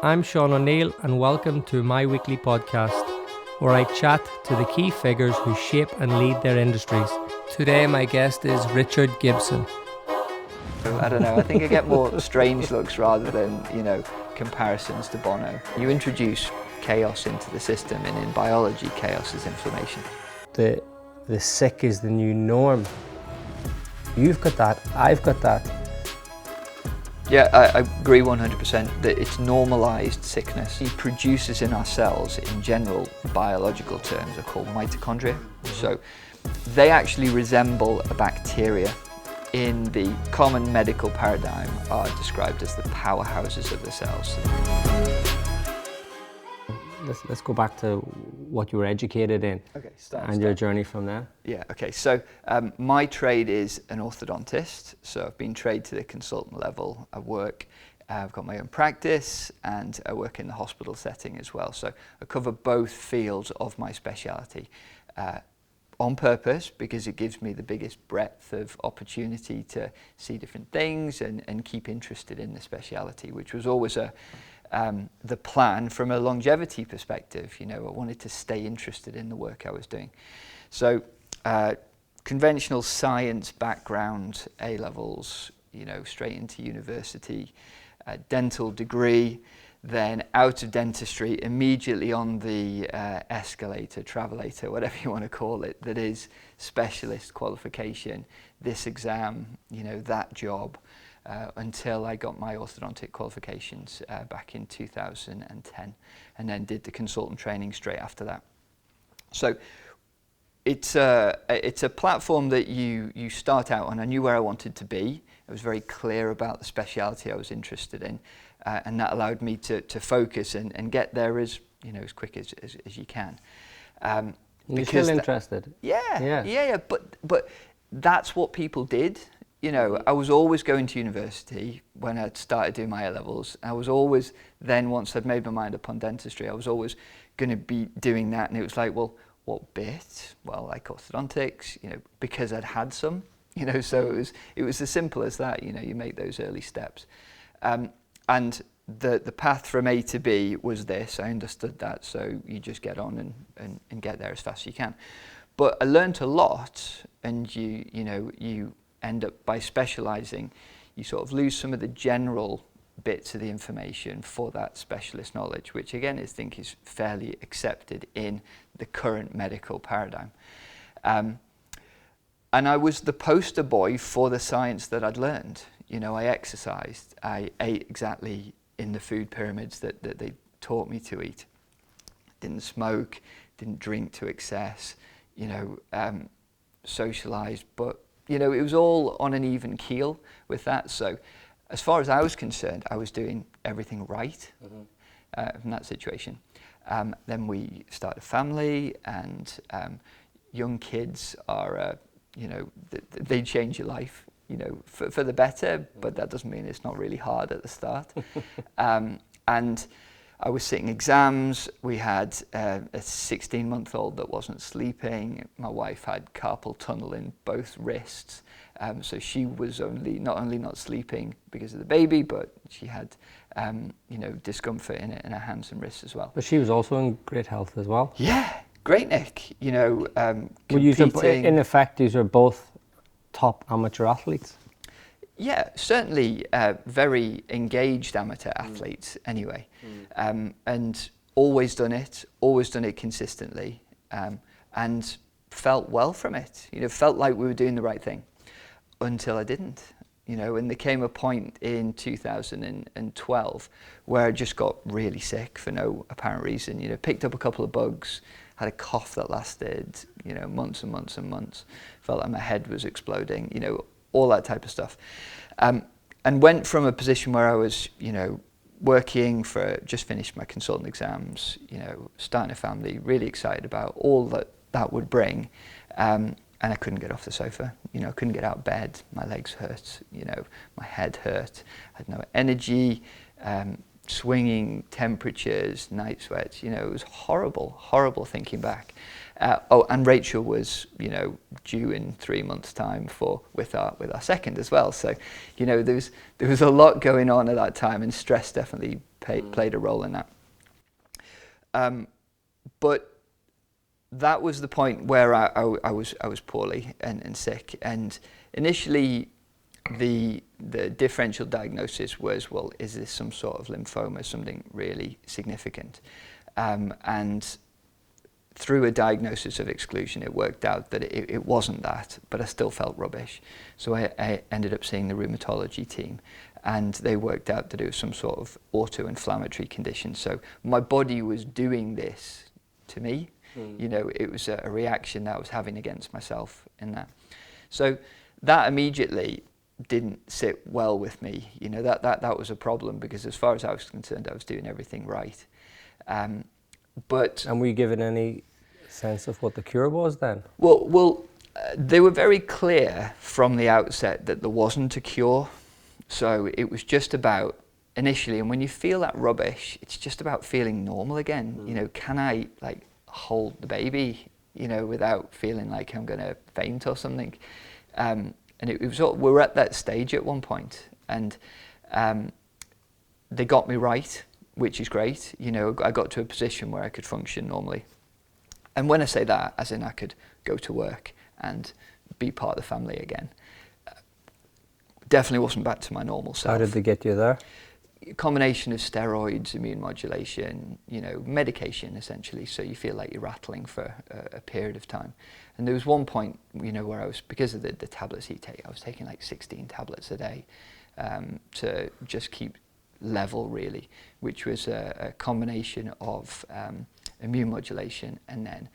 I'm Sean O'Neill and welcome to my weekly podcast where I chat to the key figures who shape and lead their industries. Today my guest is Richard Gibson. I don't know, I think I get more strange looks rather than, comparisons to Bono. You introduce chaos into the system, and in biology, chaos is inflammation. The sick is the new norm. You've got that, I've got that. Yeah, I agree 100% that it's normalised sickness. It produces in our cells, in general, biological terms, are called mitochondria. So they actually resemble a bacteria. In the common medical paradigm are described as the powerhouses of the cells. Let's go back to what you were educated in and your journey from there. Yeah, okay, so my trade is an orthodontist, so I've been trained to the consultant level. I've got my own practice and I work in the hospital setting as well. So I cover both fields of my speciality. On purpose, because it gives me the biggest breadth of opportunity to see different things and keep interested in the speciality, which was always the plan from a longevity perspective. I wanted to stay interested in the work I was doing. So conventional science background, A-levels, straight into university, dental degree, then out of dentistry, immediately on the escalator, travelator, whatever you want to call it, that is specialist qualification, this exam, that job, until I got my orthodontic qualifications back in 2010, and then did the consultant training straight after that. So it's a platform that you start out on. I knew where I wanted to be. I was very clear about the speciality I was interested in. And that allowed me to focus and get there as quick as you can. You're still interested? Yeah. But that's what people did. I was always going to university when I started doing my A-levels. I was always then, once I'd made my mind up on dentistry, I was always going to be doing that. And it was like, well, what bit? Well, like orthodontics, because I'd had some, so it was as simple as that. You make those early steps. And the path from A to B was this. I understood that, so you just get on and get there as fast as you can. But I learned a lot, and you end up, by specialising, you sort of lose some of the general bits of the information for that specialist knowledge, which again I think is fairly accepted in the current medical paradigm. And I was the poster boy for the science that I'd learned. I exercised, I ate exactly in the food pyramids that they taught me to eat. Didn't smoke, didn't drink to excess, socialised, but, it was all on an even keel with that. So as far as I was concerned, I was doing everything right in that situation. Then we started a family, and young kids are, they change your life. For the better, but that doesn't mean it's not really hard at the start. And I was sitting exams. We had a 16-month-old that wasn't sleeping. My wife had carpal tunnel in both wrists. So she was not only not sleeping because of the baby, but she had, discomfort in her hands and wrists as well. But she was also in great health as well. Yeah, great, Nick. Competing. In effect, these are both top amateur athletes? Yeah, certainly very engaged amateur athletes anyway. And always done it consistently, and felt well from it. Felt like we were doing the right thing until I didn't. And there came a point in 2012 where I just got really sick for no apparent reason. Picked up a couple of bugs, had a cough that lasted, months and months and months. Felt like my head was exploding, all that type of stuff. And went from a position where I was, working just finished my consultant exams, starting a family, really excited about all that would bring. And I couldn't get off the sofa, I couldn't get out of bed. My legs hurt, my head hurt. I had no energy. Swinging temperatures, night sweats, it was horrible thinking back. And Rachel was, due in 3 months' time with our second as well. So, there was a lot going on at that time, and stress definitely played a role in that. But that was the point where I was poorly and sick. And initially, the differential diagnosis was, well, is this some sort of lymphoma, something really significant? And through a diagnosis of exclusion, it worked out that it wasn't that, but I still felt rubbish. So I ended up seeing the rheumatology team, and they worked out that it was some sort of auto-inflammatory condition. So my body was doing this to me. You know, it was a reaction that I was having against myself in that. So that immediately didn't sit well with me. You know, that was a problem, because as far as I was concerned, I was doing everything right. And were you given any sense of what the cure was then? Well, they were very clear from the outset that there wasn't a cure. So it was just about, initially, and when you feel that rubbish, it's just about feeling normal again. You know, can I like hold the baby, you know, without feeling like I'm going to faint or something? And it was we were at that stage at one point, and they got me right, which is great. You know, I got to a position where I could function normally. And when I say that, as in I could go to work and be part of the family again. Definitely wasn't back to my normal self. How did they get you there? A combination of steroids, immune modulation, you know, medication essentially, so you feel like you're rattling for a period of time. And there was one point, you know, where I was, because of the tablets you take, I was taking like 16 tablets a day to just keep level, really, which was a combination of immune modulation and then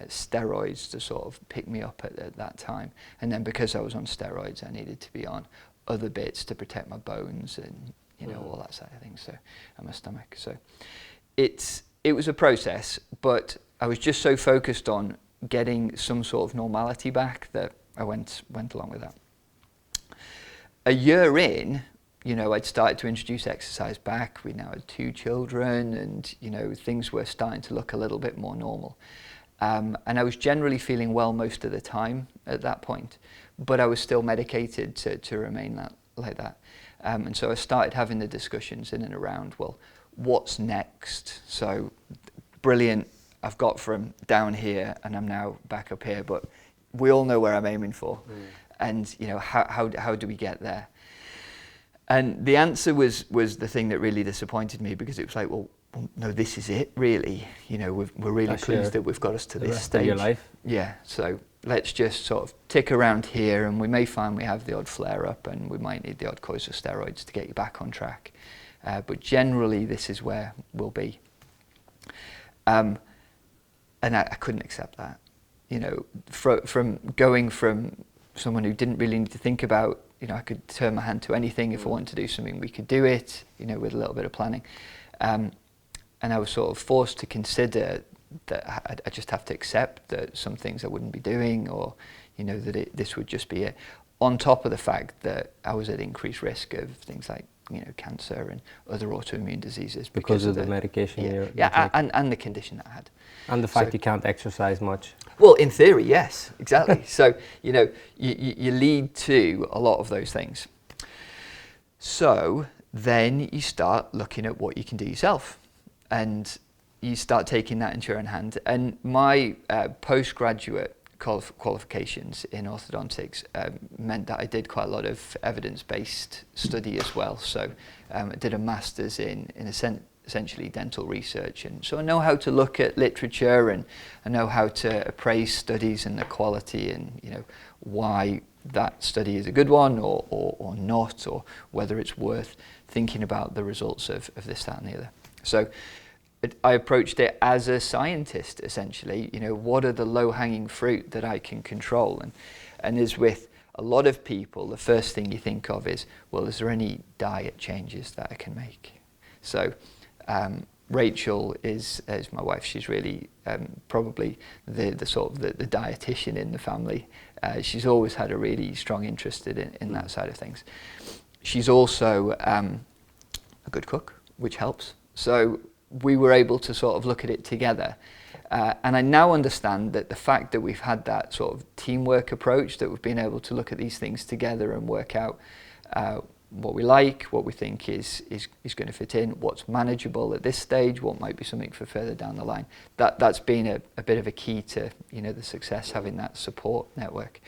steroids to sort of pick me up at that time. And then because I was on steroids, I needed to be on other bits to protect my bones and, you know, all that side of things, so, and my stomach. So it was a process, but I was just so focused on getting some sort of normality back that I went along with that. A year in, you know, I'd started to introduce exercise back. We now had 2 children, and, you know, things were starting to look a little bit more normal. And I was generally feeling well most of the time at that point, but I was still medicated to remain like that. And so I started having the discussions in and around, well, what's next? So brilliant, I've got from down here and I'm now back up here, but we all know where I'm aiming for. And, you know, how do we get there? And the answer was the thing that really disappointed me, because it was like, well, no, this is it, really. You know, we're really pleased that we've got us to this stage. The rest of your life. Yeah, so let's just sort of tick around here, and we may find we have the odd flare-up, and we might need the odd course of steroids to get you back on track. But generally, this is where we'll be. And I couldn't accept that. You know, from going from someone who didn't really need to think about, you know, I could turn my hand to anything. If I wanted to do something, we could do it, you know, with a little bit of planning. And I was sort of forced to consider that I just have to accept that some things I wouldn't be doing, or, you know, that this would just be it. On top of the fact that I was at increased risk of things like, you know, cancer and other autoimmune diseases. Because of the medication you're taking. And the condition that I had. And the fact you can't exercise much. Well, in theory, yes, exactly. So, you know, you lead to a lot of those things. So then you start looking at what you can do yourself, and you start taking that into your own hand. And my postgraduate qualifications in orthodontics meant that I did quite a lot of evidence-based study as well. So I did a master's in essentially dental research, and so I know how to look at literature, and I know how to appraise studies and the quality, and, you know, why that study is a good one or not, or whether it's worth thinking about the results of this, that and the other. So I approached it as a scientist, essentially. You know, what are the low-hanging fruit that I can control? And as with a lot of people, the first thing you think of is, well, is there any diet changes that I can make? So Rachel is my wife. She's really probably the sort of the dietitian in the family. She's always had a really strong interest in that side of things. She's also a good cook, which helps. So we were able to sort of look at it together. And I now understand that the fact that we've had that sort of teamwork approach, that we've been able to look at these things together and work out what we like, what we think is going to fit in, what's manageable at this stage, what might be something for further down the line. That's been a bit of a key to, you know, the success, having that support network.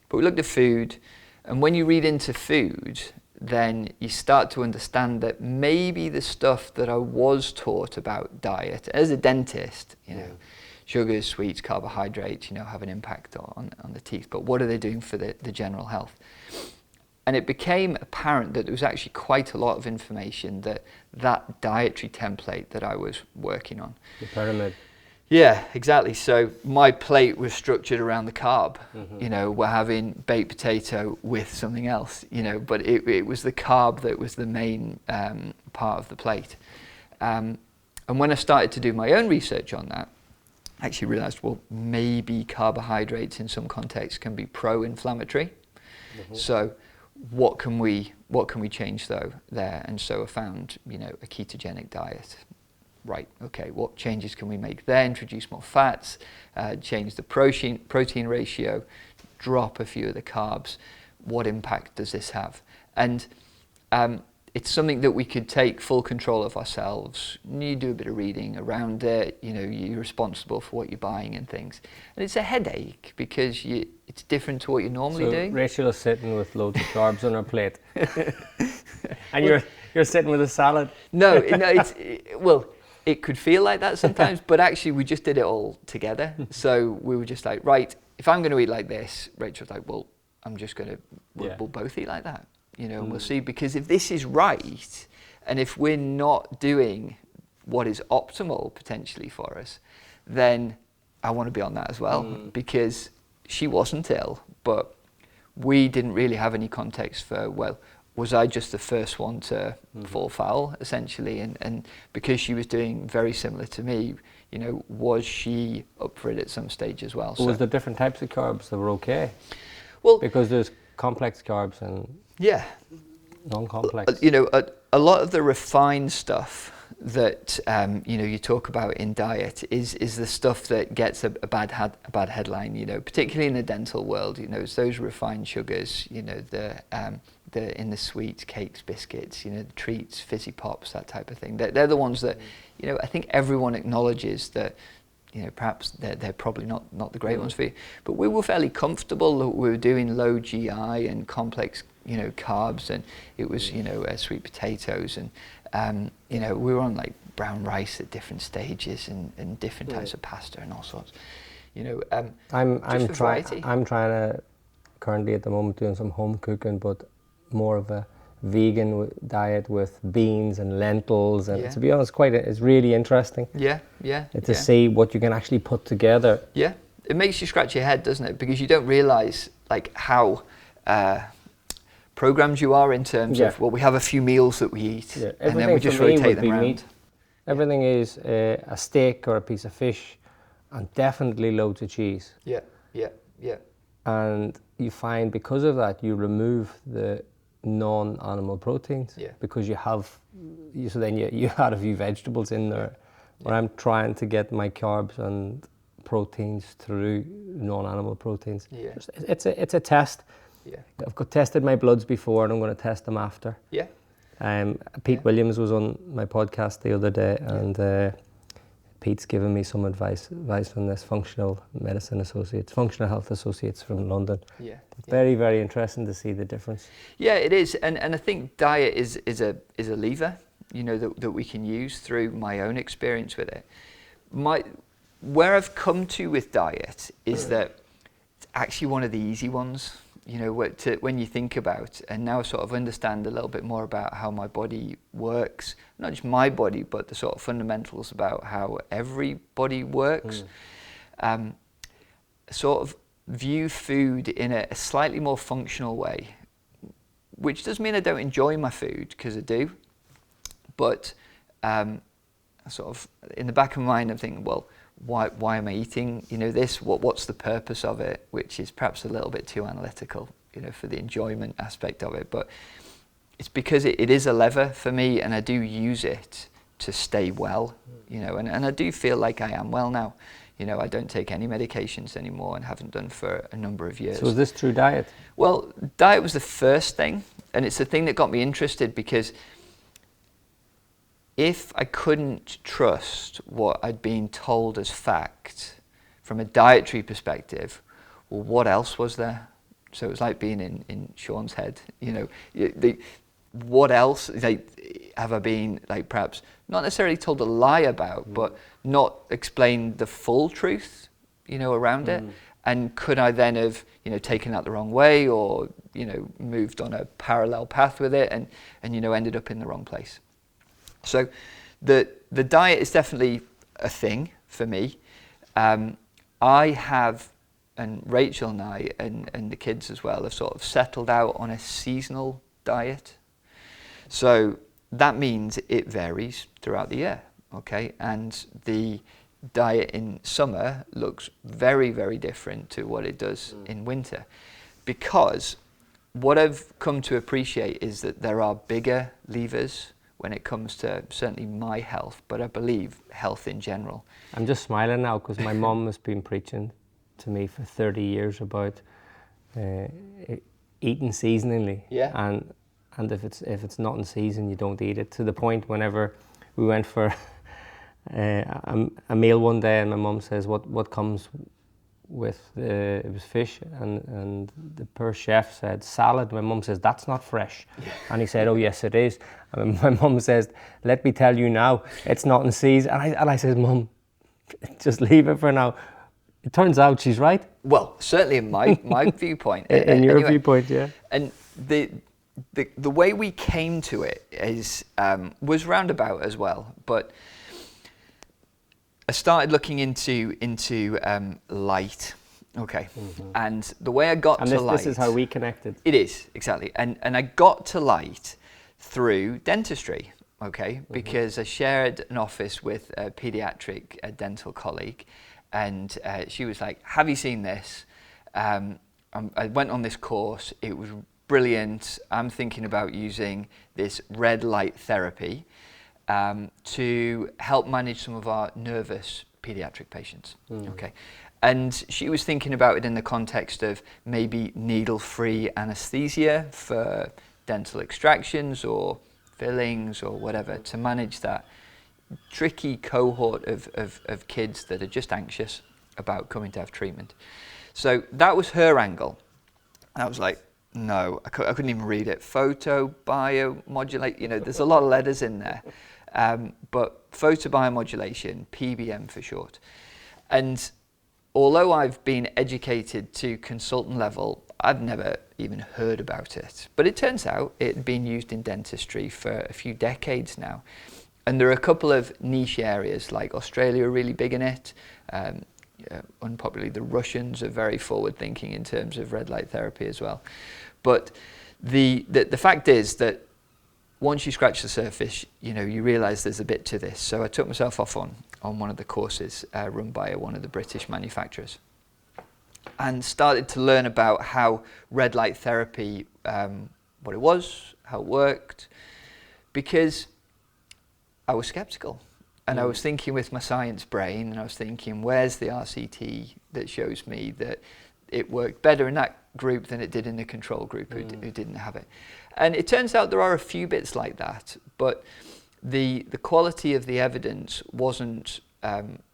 But we looked at food, and when you read into food, then you start to understand that maybe the stuff that I was taught about diet as a dentist, you know, sugars, sweets, carbohydrates, you know, have an impact on the teeth, but what are they doing for the general health? And it became apparent that there was actually quite a lot of information that dietary template that I was working on. The pyramid. Yeah, exactly. So my plate was structured around the carb. You know, we're having baked potato with something else, you know, but it was the carb that was the main part of the plate. And when I started to do my own research on that, I actually realized, well, maybe carbohydrates in some contexts can be pro-inflammatory. So what can we change though there? And so I found, you know, a ketogenic diet. Right, okay, what changes can we make there? Introduce more fats, change the protein ratio, drop a few of the carbs. What impact does this have? And it's something that we could take full control of ourselves. You do a bit of reading around it, you know, you're responsible for what you're buying and things. And it's a headache because it's different to what you're normally doing. Rachel is sitting with loads of carbs on her plate. And you're sitting with a salad. No, well, it could feel like that sometimes, but actually we just did it all together. So we were just like, right, if I'm going to eat like this, Rachel's like, well, I'm just going to, we'll both eat like that, you know, and we'll see. Because if this is right, and if we're not doing what is optimal potentially for us, then I want to be on that as well. Because she wasn't ill, but we didn't really have any context for, well, was I just the first one to fall foul, essentially? And because she was doing very similar to me, you know, was she up for it at some stage as well? So was there different types of carbs that were okay? Well, because there's complex carbs and non-complex. You know, a lot of the refined stuff that you know, you talk about in diet is the stuff that gets a bad headline, you know, particularly in the dental world. You know, it's those refined sugars, you know, the in the sweets, cakes, biscuits, you know, the treats, fizzy pops, that type of thing. They're the ones that, you know, I think everyone acknowledges that, you know, perhaps they're probably not the great ones for you. But we were fairly comfortable that we were doing low GI and complex, you know, carbs, and it was, you know, sweet potatoes, and you know, we were on like brown rice at different stages and different types of pasta and all sorts. You know, I'm trying to currently at the moment doing some home cooking, but more of a vegan diet with beans and lentils, and to be honest, it's really interesting. To see what you can actually put together. Yeah, it makes you scratch your head, doesn't it? Because you don't realise like how programmed you are in terms of, well, we have a few meals that we eat, and then we just rotate them around. Meat. Everything is a steak or a piece of fish, and definitely loads of cheese. Yeah. And you find because of that, you remove the non-animal proteins, because you add a few vegetables in there. Where I'm trying to get my carbs and proteins through non-animal proteins. It's a test. I've tested my bloods before, and I'm going to test them after. Pete Williams was on my podcast the other day, and Pete's given me some advice from this functional health associates from London. Very, very interesting to see the difference. Yeah, it is, and I think diet is a lever, you know, that we can use through my own experience with it. Where I've come to with diet is that it's actually one of the easy ones. You know, when you think about, and now sort of understand a little bit more about how my body works, not just my body, but the sort of fundamentals about how every body works. Sort of view food in a slightly more functional way, which doesn't mean I don't enjoy my food, because I do, but sort of in the back of my mind I'm thinking, well, why am I eating, you know, this? What's the purpose of it? Which is perhaps a little bit too analytical, you know, for the enjoyment aspect of it. But it's because it is a lever for me, and I do use it to stay well, you know, and I do feel like I am well now. You know, I don't take any medications anymore and haven't done for a number of years. So is this through diet? Well, diet was the first thing. And it's the thing that got me interested, because if I couldn't trust what I'd been told as fact from a dietary perspective, well, what else was there? So it was like being in Sean's head, you know. What else have I been, like, perhaps not necessarily told a lie about, but not explained the full truth, you know, around it? And could I then have, you know, taken that the wrong way, or, you know, moved on a parallel path with it, and you know, ended up in the wrong place? So the diet is definitely a thing for me. I have, and Rachel and I, and the kids as well, have sort of settled out on a seasonal diet. So that means it varies throughout the year, okay? And the diet in summer looks very, very different to what it does in winter, because what I've come to appreciate is that there are bigger levers when it comes to certainly my health, but I believe health in general. I'm just smiling now because my mum has been preaching to me for 30 years about eating seasonally. Yeah. And if it's not in season, you don't eat it. To the point, whenever we went for a meal one day, and my mum says, "What comes with it was fish," and the poor chef said salad. My mum says, "That's not fresh," and he said, "Oh yes, it is." And my mum says, "Let me tell you now, it's not in season." And I said, "Mum, just leave it for now." It turns out she's right. Well, certainly in my viewpoint. In your viewpoint, yeah. And the way we came to it is was roundabout as well, but I started looking into light, okay, and the way I got to light. This is how we connected. It is, exactly, and I got to light through dentistry, okay, because I shared an office with a pediatric dental colleague, and she was like, "Have you seen this? I went on this course. It was brilliant. I'm thinking about using this red light therapy to help manage some of our nervous pediatric patients." Okay, and she was thinking about it in the context of maybe needle-free anesthesia for dental extractions or fillings or whatever, to manage that tricky cohort of kids that are just anxious about coming to have treatment. So that was her angle. And I was like, no, I couldn't even read it. Photobiomodulate, you know, there's a lot of letters in there. But photobiomodulation, PBM for short. And although I've been educated to consultant level, I've never even heard about it. But it turns out it had been used in dentistry for a few decades now. And there are a couple of niche areas, like Australia are really big in it. Unpopularly, the Russians are very forward thinking in terms of red light therapy as well. But the fact is that once you scratch the surface, you know, you realize there's a bit to this. So I took myself off on one of the courses run by one of the British manufacturers, and started to learn about how red light therapy, what it was, how it worked, because I was skeptical. And I was thinking with my science brain, and I was thinking, where's the RCT that shows me that it worked better in that group than it did in the control group who didn't have it? And it turns out there are a few bits like that, but the quality of the evidence wasn't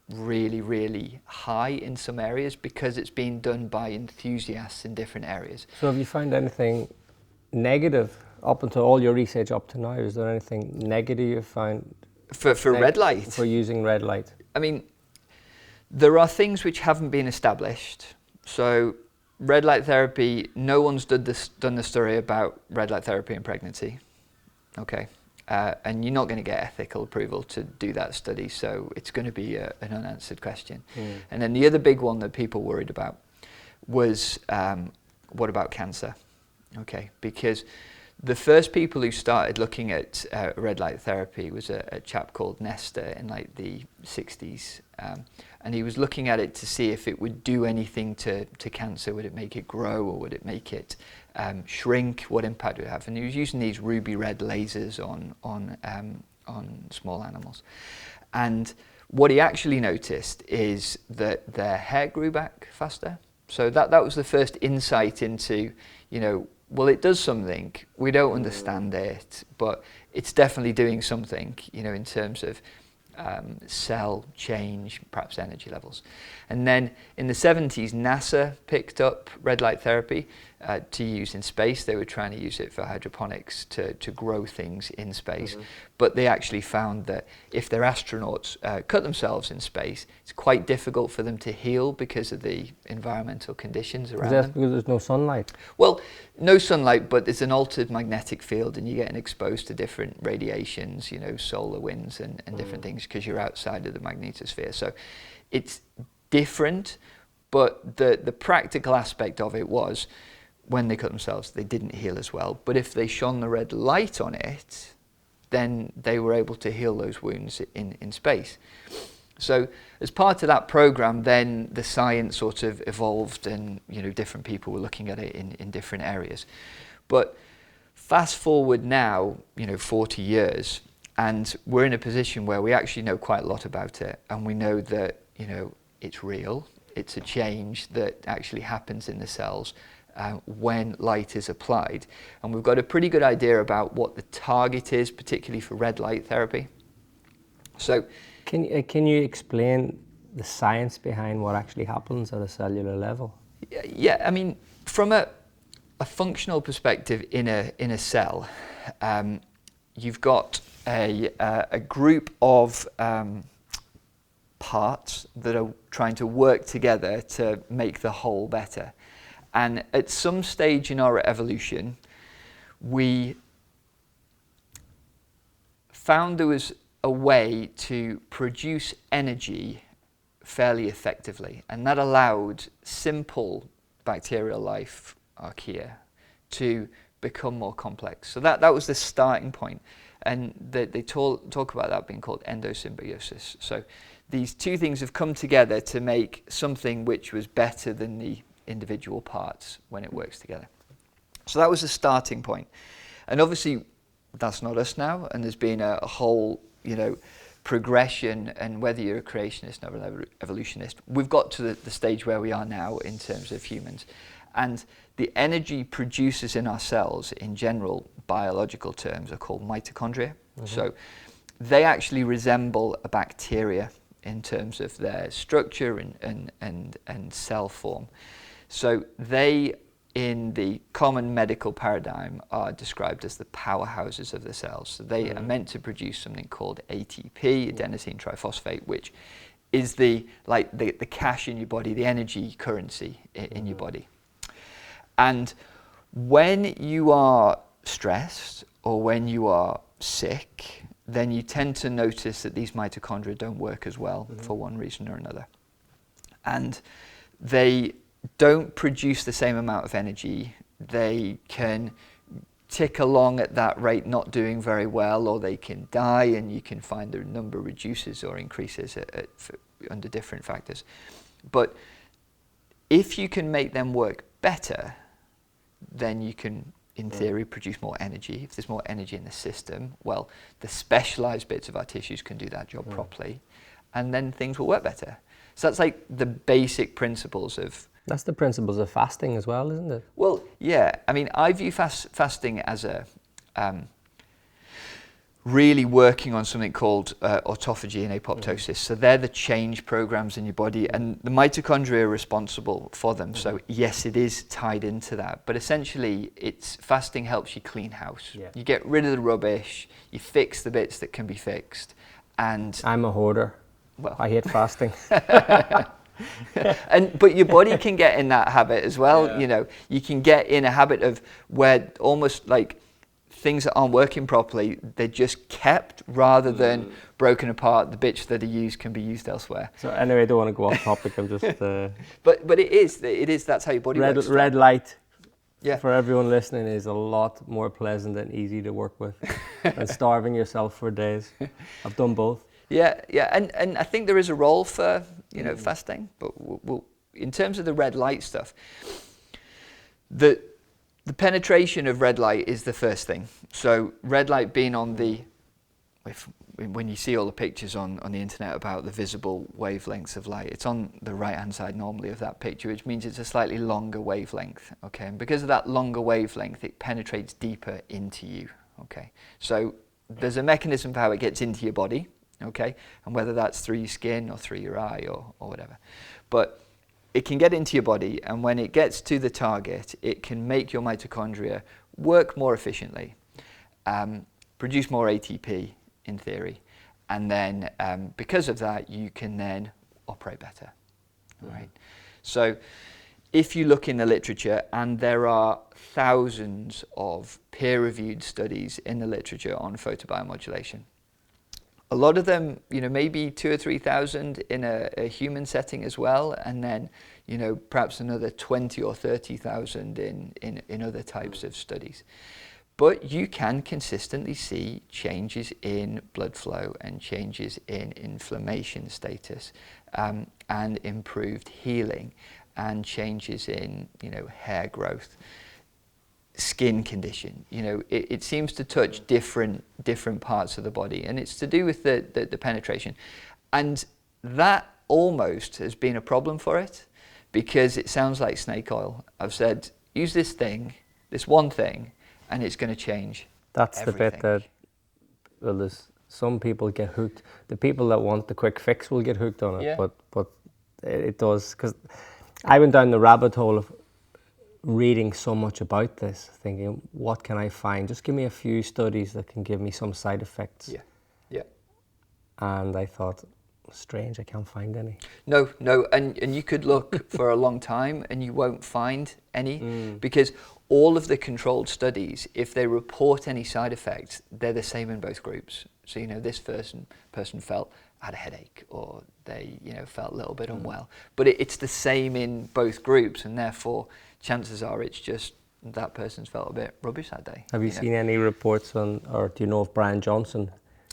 really, really high in some areas, because it's been done by enthusiasts in different areas. So have you found anything negative up until all your research up to now? Is there anything negative you found? For red light? For using red light? I mean, there are things which haven't been established. So red light therapy, no one's done the story about red light therapy in pregnancy. Okay. And you're not going to get ethical approval to do that study, so it's going to be an unanswered question. And then the other big one that people worried about was, what about cancer? Okay, because the first people who started looking at red light therapy was a chap called Nestor in like the 60s. And he was looking at it to see if it would do anything to cancer. Would it make it grow, or would it make it shrink? What impact would it have? And he was using these ruby red lasers on small animals. And what he actually noticed is that their hair grew back faster. So that was the first insight into, you know, well, it does something. We don't understand it, but it's definitely doing something, you know, in terms of cell change, perhaps energy levels. And then in the 70s, NASA picked up red light therapy to use in space. They were trying to use it for hydroponics to grow things in space. But they actually found that if their astronauts cut themselves in space, it's quite difficult for them to heal because of the environmental conditions around them. Because there's no sunlight? Well, no sunlight, but there's an altered magnetic field and you're getting exposed to different radiations, you know, solar winds and different things because you're outside of the magnetosphere. So it's different, but the practical aspect of it was when they cut themselves, they didn't heal as well. But if they shone the red light on it, then they were able to heal those wounds in space. So as part of that program, then the science sort of evolved and, you know, different people were looking at it in different areas. But fast forward now, you know, 40 years, and we're in a position where we actually know quite a lot about it. And we know that, you know, it's real. It's a change that actually happens in the cells when light is applied. And we've got a pretty good idea about what the target is, particularly for red light therapy. So, Can you explain the science behind what actually happens at a cellular level? Yeah, I mean, from a functional perspective in a cell, you've got a group of parts that are trying to work together to make the whole better. And at some stage in our evolution, we found there was a way to produce energy fairly effectively, and that allowed simple bacterial life, archaea, to become more complex. So that was the starting point, and they talk about that being called endosymbiosis. So these two things have come together to make something which was better than the individual parts when it works together. So that was the starting point, and obviously that's not us now, and there's been a whole, you know, progression, and whether you're a creationist or an evolutionist, we've got to the stage where we are now in terms of humans. And the energy producers in our cells, in general, biological terms, are called mitochondria. So they actually resemble a bacteria in terms of their structure and cell form. So they, in the common medical paradigm, are described as the powerhouses of the cells. So they are meant to produce something called ATP, adenosine triphosphate, which is the cash in your body, the energy currency in your body. And when you are stressed or when you are sick, then you tend to notice that these mitochondria don't work as well for one reason or another. And they don't produce the same amount of energy. They can tick along at that rate, not doing very well, or they can die, and you can find the number reduces or increases under different factors. But if you can make them work better, then you can, in theory, produce more energy. If there's more energy in the system, well, the specialized bits of our tissues can do that job properly, and then things will work better. So that's like the basic principles of... That's the principles of fasting as well, isn't it? Well, yeah. I mean, I view fasting as a really working on something called autophagy and apoptosis. So they're the change programs in your body, and the mitochondria are responsible for them. So yes, it is tied into that. But essentially, fasting helps you clean house. Yeah. You get rid of the rubbish, you fix the bits that can be fixed. And I'm a hoarder. Well, I hate fasting. But your body can get in that habit as well. Yeah. You know, you can get in a habit of where almost like things that aren't working properly, they're just kept rather than broken apart. The bits that are used can be used elsewhere. So anyway, I don't want to go off topic. I'm just. But it is. That's how your body works. Red light. Yeah. For everyone listening, is a lot more pleasant and easy to work with than starving yourself for days. I've done both. Yeah, and I think there is a role for, you know, fasting, but we'll, in terms of the red light stuff, the penetration of red light is the first thing. So red light being on the, when you see all the pictures on the internet about the visible wavelengths of light, it's on the right hand side normally of that picture, which means it's a slightly longer wavelength, okay? And because of that longer wavelength, it penetrates deeper into you, okay? So there's a mechanism for how it gets into your body, okay? And whether that's through your skin or through your eye or whatever. But it can get into your body, and when it gets to the target, it can make your mitochondria work more efficiently, produce more ATP in theory, and then because of that you can then operate better, right? So if you look in the literature, and there are thousands of peer-reviewed studies in the literature on photobiomodulation, a lot of them, you know, maybe 2,000 or 3,000 in a human setting as well, and then, you know, perhaps another 20 or 30,000 in other types of studies. But you can consistently see changes in blood flow and changes in inflammation status, and improved healing, and changes in, you know, hair growth, skin condition. You know, it seems to touch different parts of the body, and it's to do with the penetration. And that almost has been a problem for it, because it sounds like snake oil. I've said, use this thing, this one thing, and it's going to change That's everything. the bit that, well, there's some people get hooked. The people that want the quick fix will get hooked on it, Yeah. but it does, because I went down the rabbit hole of reading so much about this, thinking, what can I find? Just give me a few studies that can give me some side effects. Yeah, yeah. And I thought, strange, I can't find any. No, and you could look for a long time and you won't find any, because all of the controlled studies, if they report any side effects, they're the same in both groups. So, you know, this person had a headache, or they, you know, felt a little bit unwell. But it's the same in both groups, and therefore chances are it's just that person's felt a bit rubbish that day. Have you seen any reports on, or do you know of Brian Johnson,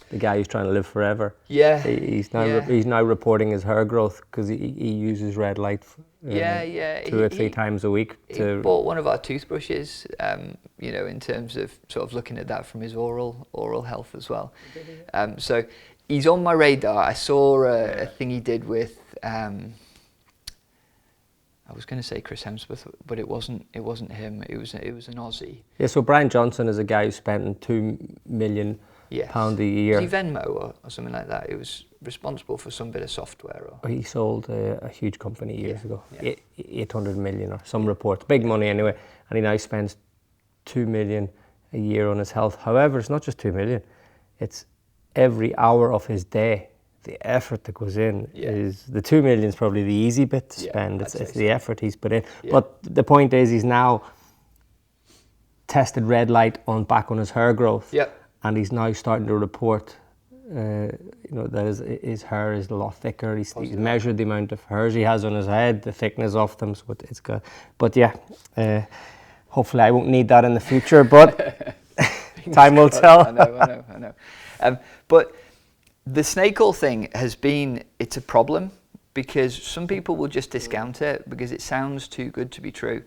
the guy who's trying to live forever? Yeah. He's now reporting his hair growth because he uses red light 2 or 3 times a week. He bought one of our toothbrushes, you know, in terms of sort of looking at that from his oral health as well. So he's on my radar. I saw a thing he did with, I was going to say Chris Hemsworth, but it wasn't him. It was an Aussie. Yeah. So Brian Johnson is a guy who's spending £2 million pound a year. Was he Venmo or something like that? It was responsible for some bit of software. Or he sold a huge company years ago, 800 million or some reports, big money anyway. And he now spends 2 million a year on his health. However, it's not just 2 million; it's every hour of his day. The effort that goes in is, the 2 million is probably the easy bit to spend. It's the effort he's put in. Yeah. But the point is, he's now tested red light back on his hair growth. Yep. And he's now starting to report, you know, that his hair is a lot thicker. He's measured the amount of hairs he has on his head, the thickness of them. So it's good. But yeah, hopefully I won't need that in the future. But time will tell. I know. But the snake oil thing it's a problem, because some people will just discount it because it sounds too good to be true.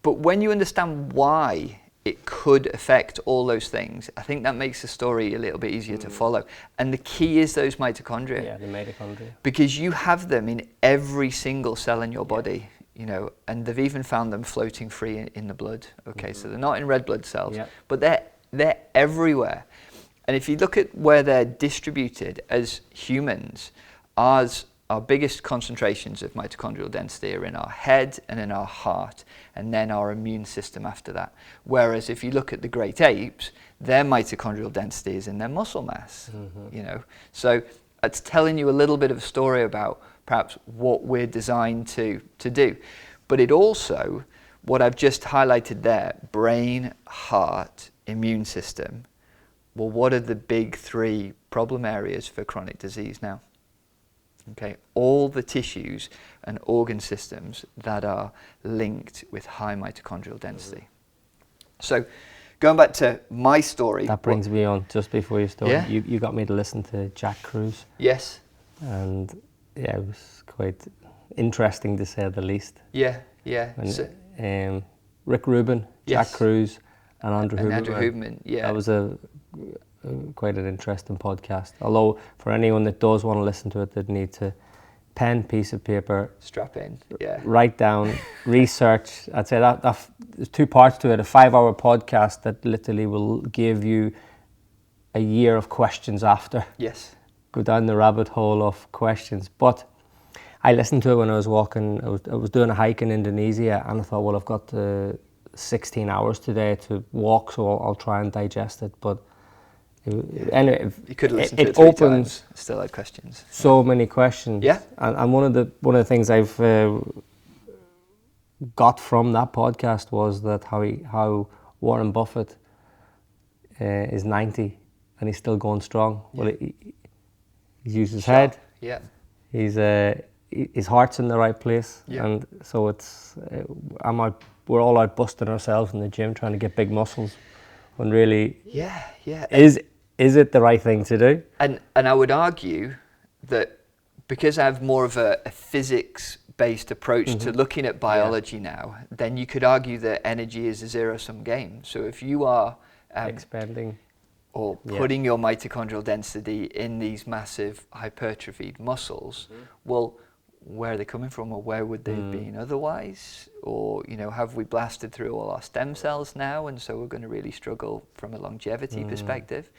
But when you understand why it could affect all those things, I think that makes the story a little bit easier to follow. And the key is those mitochondria. Yeah, the mitochondria. Because you have them in every single cell in your body, you know, and they've even found them floating free in the blood. Okay, so they're not in red blood cells, but they're everywhere. And if you look at where they're distributed as humans, our biggest concentrations of mitochondrial density are in our head and in our heart, and then our immune system after that. Whereas if you look at the great apes, their mitochondrial density is in their muscle mass, you know. So it's telling you a little bit of a story about perhaps what we're designed to do. But it also, what I've just highlighted there, brain, heart, immune system, well, what are the big 3 problem areas for chronic disease now? Okay, all the tissues and organ systems that are linked with high mitochondrial density. So, going back to my story. That brings me on, just before you start, you got me to listen to Jack Cruz. Yes. And yeah, it was quite interesting to say the least. Yeah. And, Rick Rubin, Jack Cruz, and Andrew Huberman. That was quite an interesting podcast. Although for anyone that does want to listen to it, they'd need to pen, piece of paper, strap in, yeah, write down, research. I'd say that there's 2 parts to it. A 5-hour podcast that literally will give you a year of questions after. Yes. Go down the rabbit hole of questions. But I listened to it when I was walking. I was doing a hike in Indonesia, and I thought, well, I've got 16 hours today to walk, so I'll try and digest it. But anyway, you could listen to it 3 times, still had questions. So many questions. Yeah. And one of the things I've got from that podcast was that how Warren Buffett is 90 and he's still going strong. Yeah. Well, he's used his head. Yeah. He's his heart's in the right place. Yeah. And so it's we're all out busting ourselves in the gym trying to get big muscles, when really, is it the right thing to do? And I would argue that because I have more of a physics-based approach to looking at biology now, then you could argue that energy is a zero-sum game. So if you are expanding or putting your mitochondrial density in these massive hypertrophied muscles, well, where are they coming from, or where would they have been otherwise? Or, have we blasted through all our stem cells now, and so we're going to really struggle from a longevity perspective?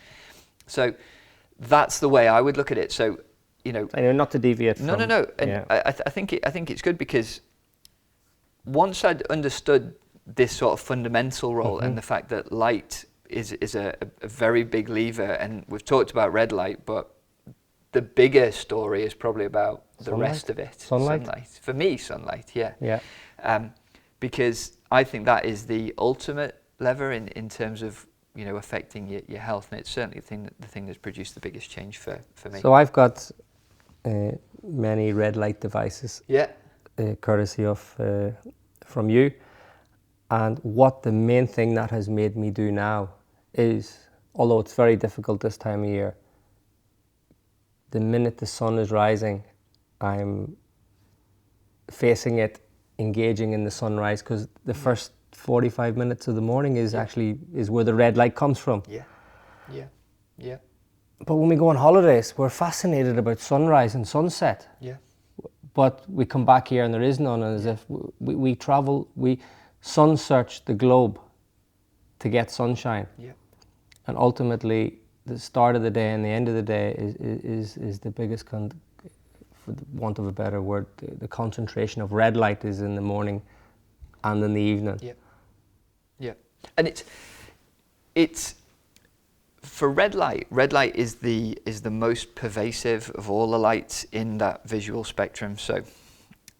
So that's the way I would look at it. So, I know, not to deviate from... No. And I think it's good, because once I'd understood this sort of fundamental role and the fact that light is a very big lever, and we've talked about red light, but the bigger story is probably about the rest of it. Sunlight. For me, sunlight, yeah. Yeah. Because I think that is the ultimate lever in terms of, affecting your health, and it's certainly the thing that's produced the biggest change for me. So I've got many red light devices. Yeah. Courtesy of from you. And what the main thing that has made me do now is, although it's very difficult this time of year, the minute the sun is rising, I'm facing it, engaging in the sunrise, because the first 45 minutes of the morning is actually where the red light comes from. Yeah. But when we go on holidays, we're fascinated about sunrise and sunset. Yeah. But we come back here and there is none, and as if we travel, we sun search the globe to get sunshine. Yeah. And ultimately, the start of the day and the end of the day is the biggest, for the want of a better word, the concentration of red light is in the morning and in the evening. Yeah. And it's for red light is the most pervasive of all the lights in that visual spectrum. So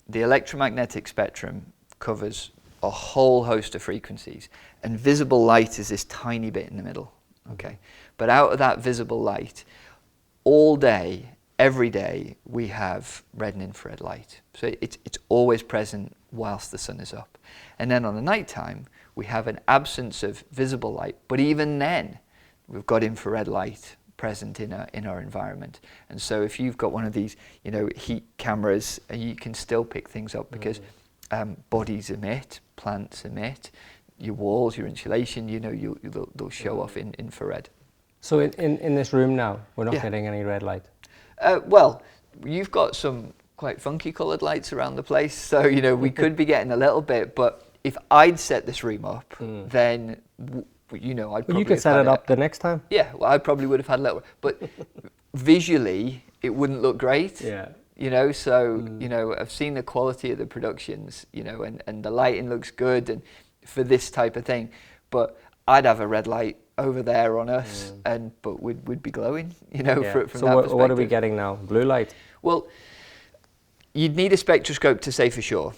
the electromagnetic spectrum covers a whole host of frequencies, and visible light is this tiny bit in the middle. Okay, but out of that visible light, all day, every day, we have red and infrared light. So it's always present whilst the sun is up. And then on the night time, we have an absence of visible light, but even then, we've got infrared light present in our environment. And so if you've got one of these, heat cameras, you can still pick things up, because bodies emit, plants emit, your walls, your insulation, they'll show off in infrared. So in this room now, we're not getting any red light? Well, you've got some quite funky coloured lights around the place, so we could be getting a little bit, but if I'd set this room up, then I'd probably you could set it up the next time. Yeah, well, I probably would have had a little, but visually it wouldn't look great. Yeah. I've seen the quality of the productions, and the lighting looks good, and for this type of thing, but I'd have a red light over there on us, but we'd be glowing, from that perspective. So what are we getting now? Blue light? Well, you'd need a spectroscope to say for sure,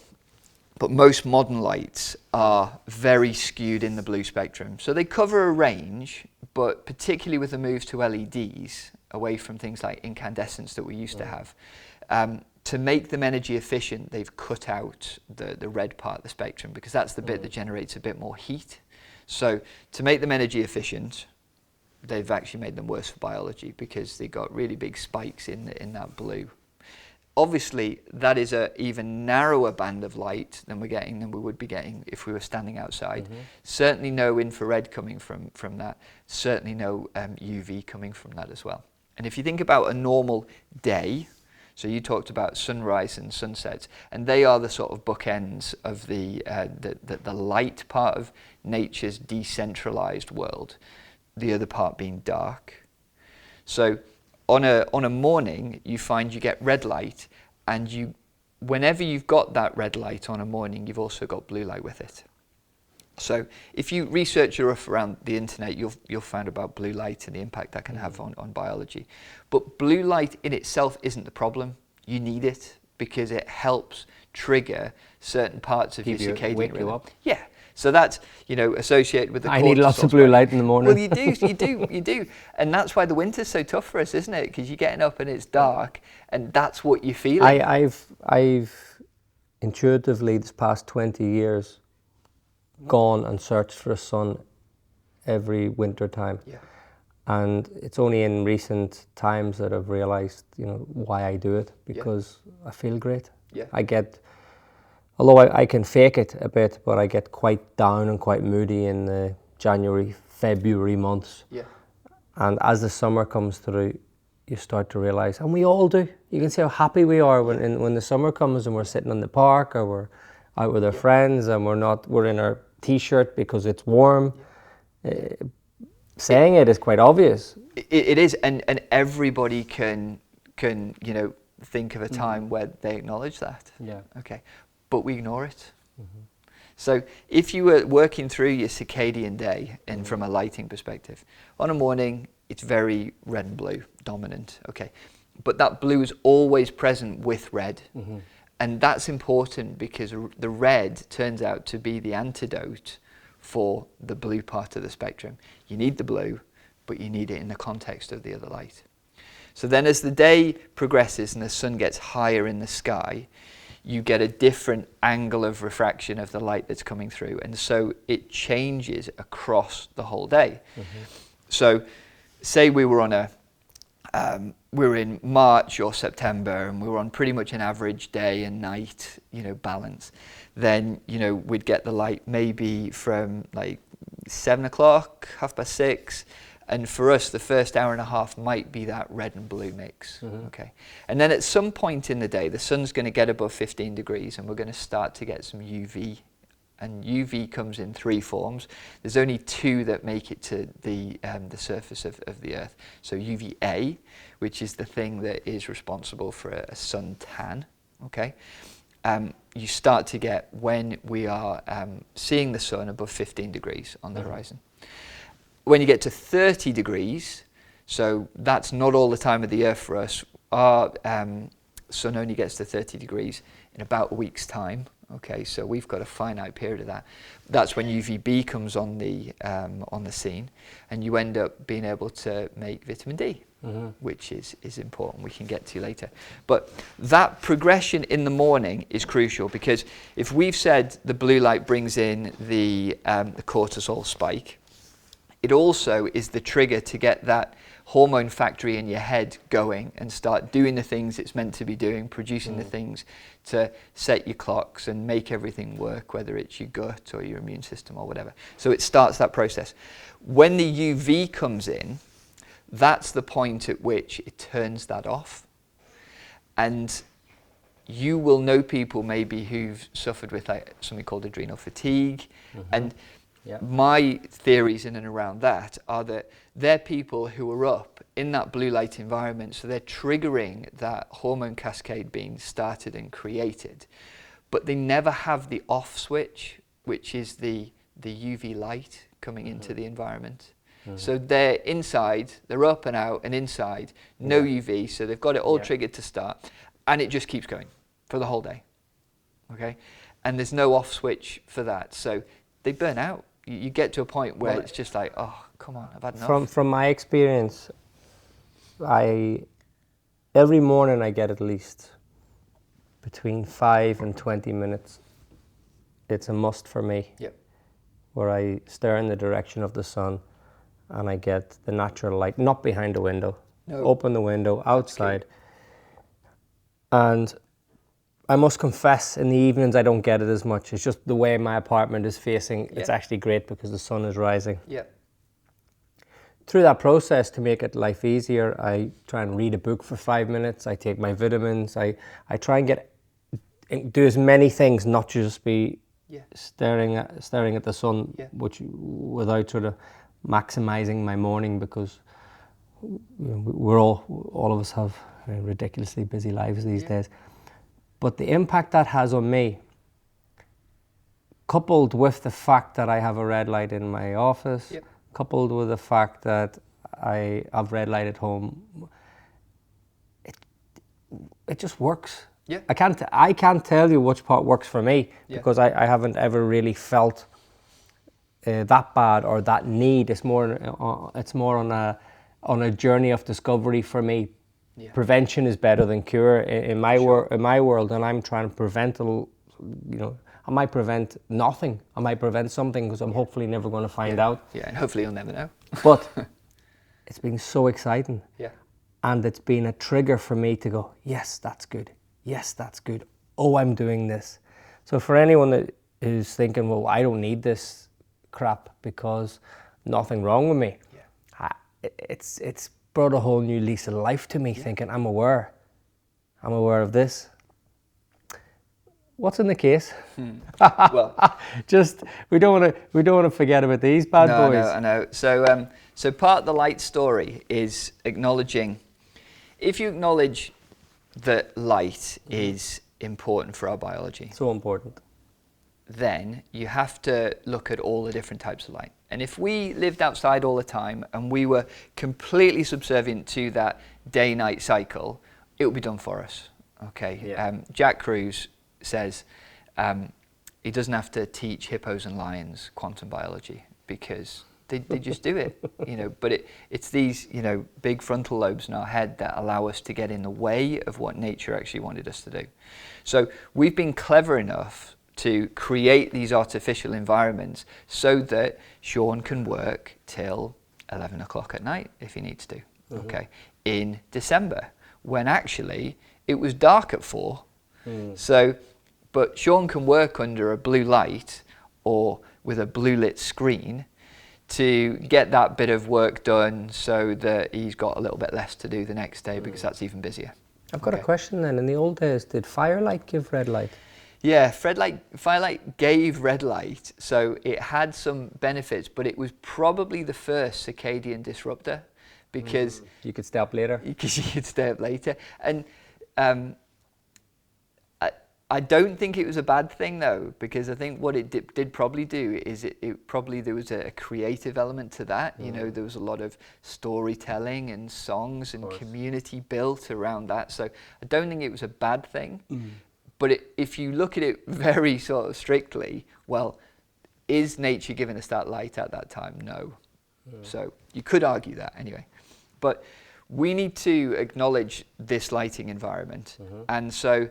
but most modern lights are very skewed in the blue spectrum. So they cover a range, but particularly with the move to LEDs, away from things like incandescents that we used to have, to make them energy efficient, they've cut out the red part of the spectrum, because that's the bit that generates a bit more heat. So to make them energy efficient, they've actually made them worse for biology, because they got really big spikes in that blue. obviously that is a even narrower band of light than we would be getting if we were standing outside. Mm-hmm. Certainly no infrared coming from that. Certainly no UV coming from that as well. And if you think about a normal day, so you talked about sunrise and sunsets, and they are the sort of bookends of the light part of nature's decentralized world, the other part being dark. So on a morning, you find you get red light, and whenever you've got that red light on a morning, you've also got blue light with it. So if you research enough around the internet, you'll find about blue light and the impact that can have on biology. But blue light in itself isn't the problem. You need it because it helps trigger certain parts of your circadian wake rhythm. you up. Yeah. So that's, associated with the I need lots of blue light in the morning. Well, you do. And that's why the winter's so tough for us, isn't it? Because you're getting up and it's dark, and that's what you're feeling. I've intuitively this past 20 years gone and searched for a sun every winter time. Yeah. And it's only in recent times that I've realized, why I do it, because I feel great. Yeah. Although I can fake it a bit, but I get quite down and quite moody in the January, February months. Yeah. And as the summer comes through, you start to realize, and we all do, you can see how happy we are when the summer comes and we're sitting in the park or we're out with our friends and we're in our t-shirt because it's warm. Saying it is quite obvious. It is, and everybody can think of a time where they acknowledge that. Yeah. Okay, but we ignore it. Mm-hmm. So if you were working through your circadian day, and from a lighting perspective, on a morning it's very red and blue dominant. Okay, but that blue is always present with red. Mm-hmm. And that's important because the red turns out to be the antidote for the blue part of the spectrum. You need the blue, but you need it in the context of the other light. So then as the day progresses and the sun gets higher in the sky, you get a different angle of refraction of the light that's coming through. And so it changes across the whole day. Mm-hmm. So say we were on we were in March or September and we were on pretty much an average day and night, balance. Then, we'd get the light maybe from like 7 o'clock, 6:30. And for us, the first hour and a half might be that red and blue mix. Mm-hmm. Okay. And then at some point in the day, the sun's going to get above 15 degrees and we're going to start to get some UV. And UV comes in 3 forms. There's only 2 that make it to the surface of the Earth. So UVA, which is the thing that is responsible for a sun tan. Okay, you start to get when we are seeing the sun above 15 degrees on the horizon. When you get to 30 degrees, so that's not all the time of the year for us. Our sun only gets to 30 degrees in about a week's time. Okay, so we've got a finite period of that. That's when UVB comes on the scene, and you end up being able to make vitamin D, which is important. We can get to later. But that progression in the morning is crucial because if we've said the blue light brings in the cortisol spike, it also is the trigger to get that hormone factory in your head going and start doing the things it's meant to be doing, producing the things to set your clocks and make everything work, whether it's your gut or your immune system or whatever. So it starts that process. When the UV comes in, that's the point at which it turns that off. And you will know people maybe who've suffered with like something called adrenal fatigue. And my theories in and around that are that they're people who are up in that blue light environment, so they're triggering that hormone cascade being started and created, but they never have the off switch, which is the UV light coming into the environment. So they're inside, they're up and out and inside, no UV, so they've got it all triggered to start, and it just keeps going for the whole day. Okay, and there's no off switch for that, so they burn out. You get to a point where it's just like, oh, come on, I've had enough. From my experience, every morning I get at least between 5 and 20 minutes. It's a must for me. Yep. Where I stare in the direction of the sun and I get the natural light, not behind the window. No. Open the window, outside. And I must confess, in the evenings I don't get it as much. It's just the way my apartment is facing. Yeah. It's actually great because the sun is rising. Yeah. Through that process, to make it life easier, I try and read a book for 5 minutes. I take my vitamins. I try and do as many things, not just be staring at the sun, which without sort of maximizing my morning, because we're all of us have ridiculously busy lives these days. But the impact that has on me, coupled with the fact that I have a red light in my office, coupled with the fact that I have red light at home, it just works. Yeah. I can't tell you which part works for me, because I haven't ever really felt that bad or that need. It's more on a journey of discovery for me. Yeah. Prevention is better than cure in my world, and I'm trying to prevent I might prevent nothing. I might prevent something because I'm hopefully never going to find out. Yeah, and hopefully you'll never know. But it's been so exciting. Yeah. And it's been a trigger for me to go, yes, that's good. Yes, that's good. Oh, I'm doing this. So for anyone that is thinking, well, I don't need this crap because nothing wrong with me. Yeah. It's brought a whole new lease of life to me, thinking I'm aware of this. What's in the case? Well, just we don't want to forget about these bad boys. No, I know. So part of the light story is acknowledging. If you acknowledge that light is important for our biology, so important, then you have to look at all the different types of light. And if we lived outside all the time and we were completely subservient to that day-night cycle, it would be done for us. Okay. Yeah. Jack Kruse says he doesn't have to teach hippos and lions quantum biology because they just do it, but it's these, big frontal lobes in our head that allow us to get in the way of what nature actually wanted us to do. So we've been clever enough to create these artificial environments so that Sean can work till 11 o'clock at night if he needs to, okay, in December, when actually it was dark at 4. So, but Sean can work under a blue light or with a blue lit screen to get that bit of work done so that he's got a little bit less to do the next day because that's even busier. I've got a question then. In the old days, did firelight give red light? Yeah, firelight gave red light, so it had some benefits, but it was probably the first circadian disruptor because you could stay up later. Because you could stay up later. And I don't think it was a bad thing though, because I think what it did probably do is it probably, there was a creative element to that. There was a lot of storytelling and songs and community built around that. So I don't think it was a bad thing. But if you look at it very sort of strictly, well, is nature giving us that light at that time? No. So you could argue that anyway. But we need to acknowledge this lighting environment. And so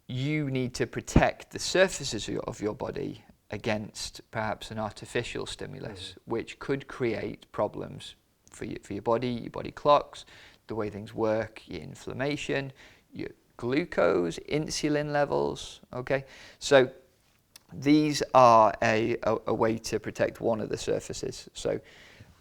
you need to protect the surfaces of your body against perhaps an artificial stimulus, which could create problems for your body clocks, the way things work, your inflammation, your glucose, insulin levels, okay? So these are a way to protect one of the surfaces. So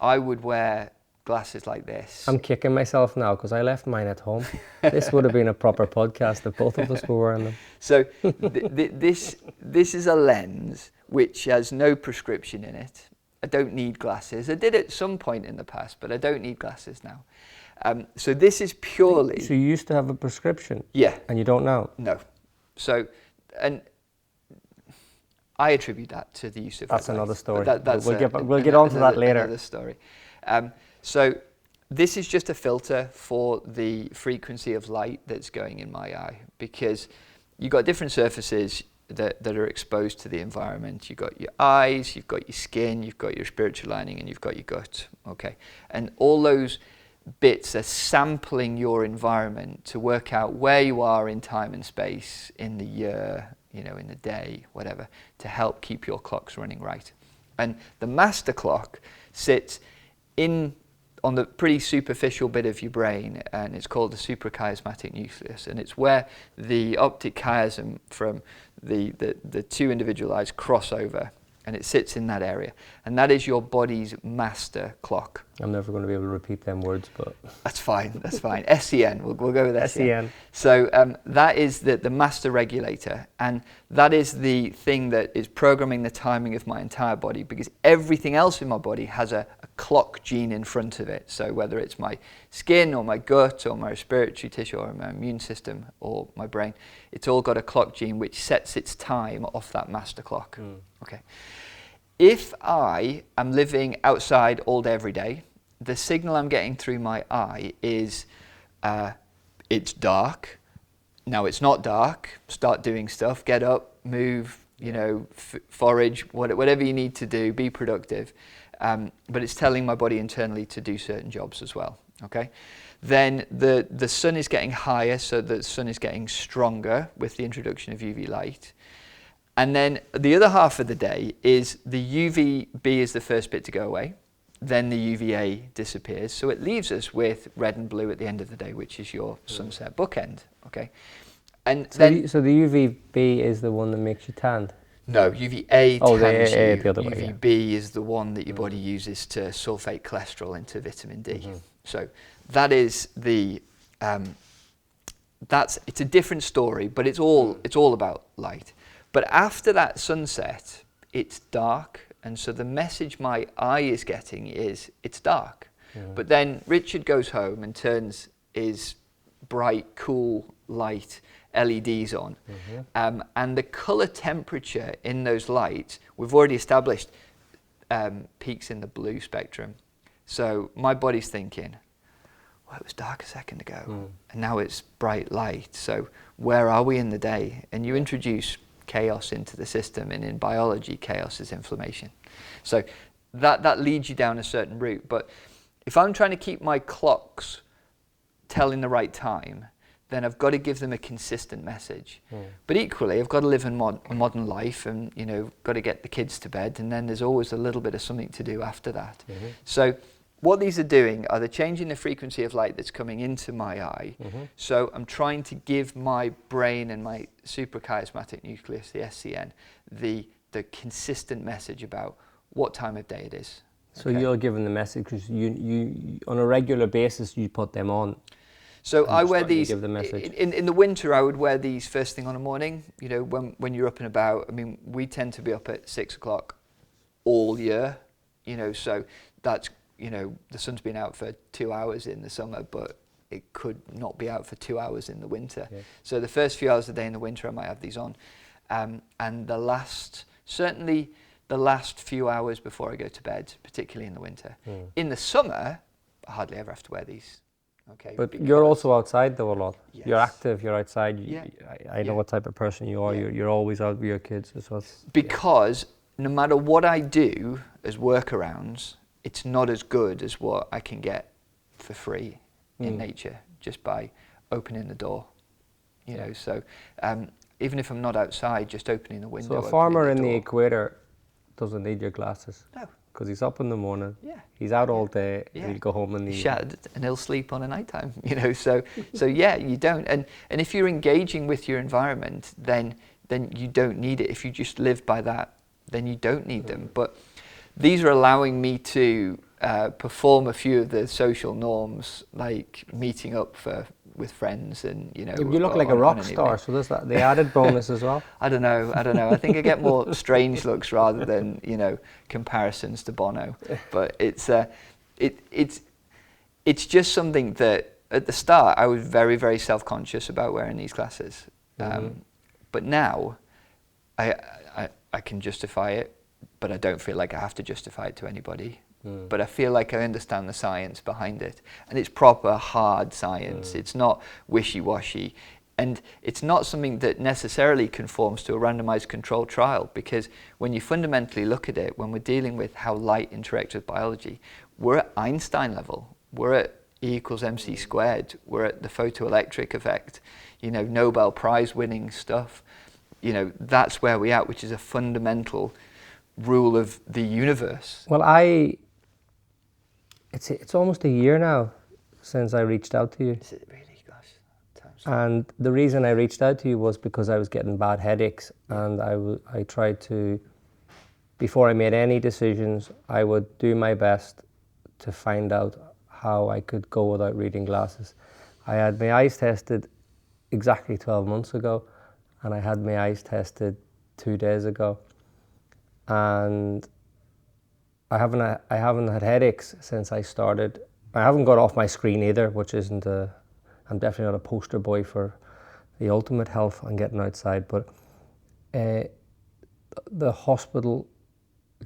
I would wear glasses like this. I'm kicking myself now because I left mine at home. This would have been a proper podcast if both of us were wearing them. So this is a lens which has no prescription in it. I don't need glasses. I did at some point in the past, but I don't need glasses now. So this is purely... So you used to have a prescription? Yeah. And you don't now? No. So, and I attribute that to the use of... That's another story. We'll get on to that later. Another story. So this is just a filter for the frequency of light that's going in my eye, because you've got different surfaces that are exposed to the environment. You've got your eyes, you've got your skin, you've got your spiritual lining, and you've got your gut, okay? And all those bits are sampling your environment to work out where you are in time and space, in the year, in the day, whatever, to help keep your clocks running right. And the master clock sits on the pretty superficial bit of your brain, and it's called the suprachiasmatic nucleus, and it's where the optic chiasm from the two individual eyes cross over, and it sits in that area, and that is your body's master clock. I'm never going to be able to repeat them words, but that's fine. That's fine. SCN. We'll go with SCN. SCN. So that is the master regulator, and that is the thing that is programming the timing of my entire body, because everything else in my body has a clock gene in front of it. So whether it's my skin or my gut or my respiratory tissue or my immune system or my brain, it's all got a clock gene which sets its time off that master clock. Okay. If I am living outside all day, every day, the signal I'm getting through my eye is it's dark. Now it's not dark. Start doing stuff. Get up, move, you know, forage, whatever you need to do. Be productive. But it's telling my body internally to do certain jobs as well. Okay. Then the sun is getting higher, so the sun is getting stronger with the introduction of UV light. And then the other half of the day is the UVB is the first bit to go away. Then the UVA disappears. So it leaves us with red and blue at the end of the day, which is your sunset bookend. Okay. And so the UVB is the one that makes you tanned? No, UVA tans you. The other way, UVB is the one that your body uses to sulfate cholesterol into vitamin D. So that is the it's a different story, but it's all about light. But after that sunset, it's dark, and so the message my eye is getting is it's dark. But then Richard goes home and turns his bright, cool light LEDs on, and the color temperature in those lights, we've already established peaks in the blue spectrum. So my body's thinking, well, it was dark a second ago, and now it's bright light. So where are we in the day? And you introduce chaos into the system, and in biology, chaos is inflammation. So that leads you down a certain route. But if I'm trying to keep my clocks telling the right time, then I've got to give them a consistent message. But equally, I've got to live a modern life, and got to get the kids to bed, and then there's always a little bit of something to do after that. So what these are doing are they're changing the frequency of light that's coming into my eye. So I'm trying to give my brain and my suprachiasmatic nucleus, the SCN, the consistent message about what time of day it is. So you're giving the message, because you on a regular basis you put them on. So I wear these in the winter. I would wear these first thing on the morning. When you're up and about. I mean, we tend to be up at 6 o'clock all year. So that's the sun's been out for 2 hours in the summer, but it could not be out for 2 hours in the winter. So the first few hours of the day in the winter, I might have these on, and certainly the last few hours before I go to bed, particularly in the winter. In the summer, I hardly ever have to wear these. Okay, but you're also outside though a lot. Yes. You're active, you're outside. I know what type of person you are. You're always out with your kids as well. Because no matter what I do as workarounds, it's not as good as what I can get for free in nature, just by opening the door. So even if I'm not outside, just opening the window. So a farmer in the equator doesn't need your glasses. No. Because he's up in the morning, he's out all day, and he'll go home in the evening. Shattered, and he'll sleep on a nighttime, So yeah, you don't. And if you're engaging with your environment, then you don't need it. If you just live by that, then you don't need them. But these are allowing me to perform a few of the social norms, like meeting up with friends, and You look like a rock star, so there's the added bonus as well. I don't know. I think I get more strange looks rather than comparisons to Bono. But it's just something that at the start I was very, very self-conscious about wearing these glasses, but now I can justify it, but I don't feel like I have to justify it to anybody. But I feel like I understand the science behind it, and it's proper hard science. It's not wishy-washy, and it's not something that necessarily conforms to a randomized controlled trial, because when you fundamentally look at it, when we're dealing with how light interacts with biology, we're at Einstein level. We're at E = mc squared. We're at the photoelectric effect, Nobel Prize winning stuff. That's where we're at, which is a fundamental rule of the universe. Well, It's almost a year now since I reached out to you. Is it really? Gosh, time's... And the reason I reached out to you was because I was getting bad headaches, and I tried to, before I made any decisions, I would do my best to find out how I could go without reading glasses. I had my eyes tested exactly 12 months ago, and I had my eyes tested 2 days ago, and I haven't had headaches since I started. I haven't got off my screen either, which isn't I'm definitely not a poster boy for the ultimate health on getting outside, but the hospital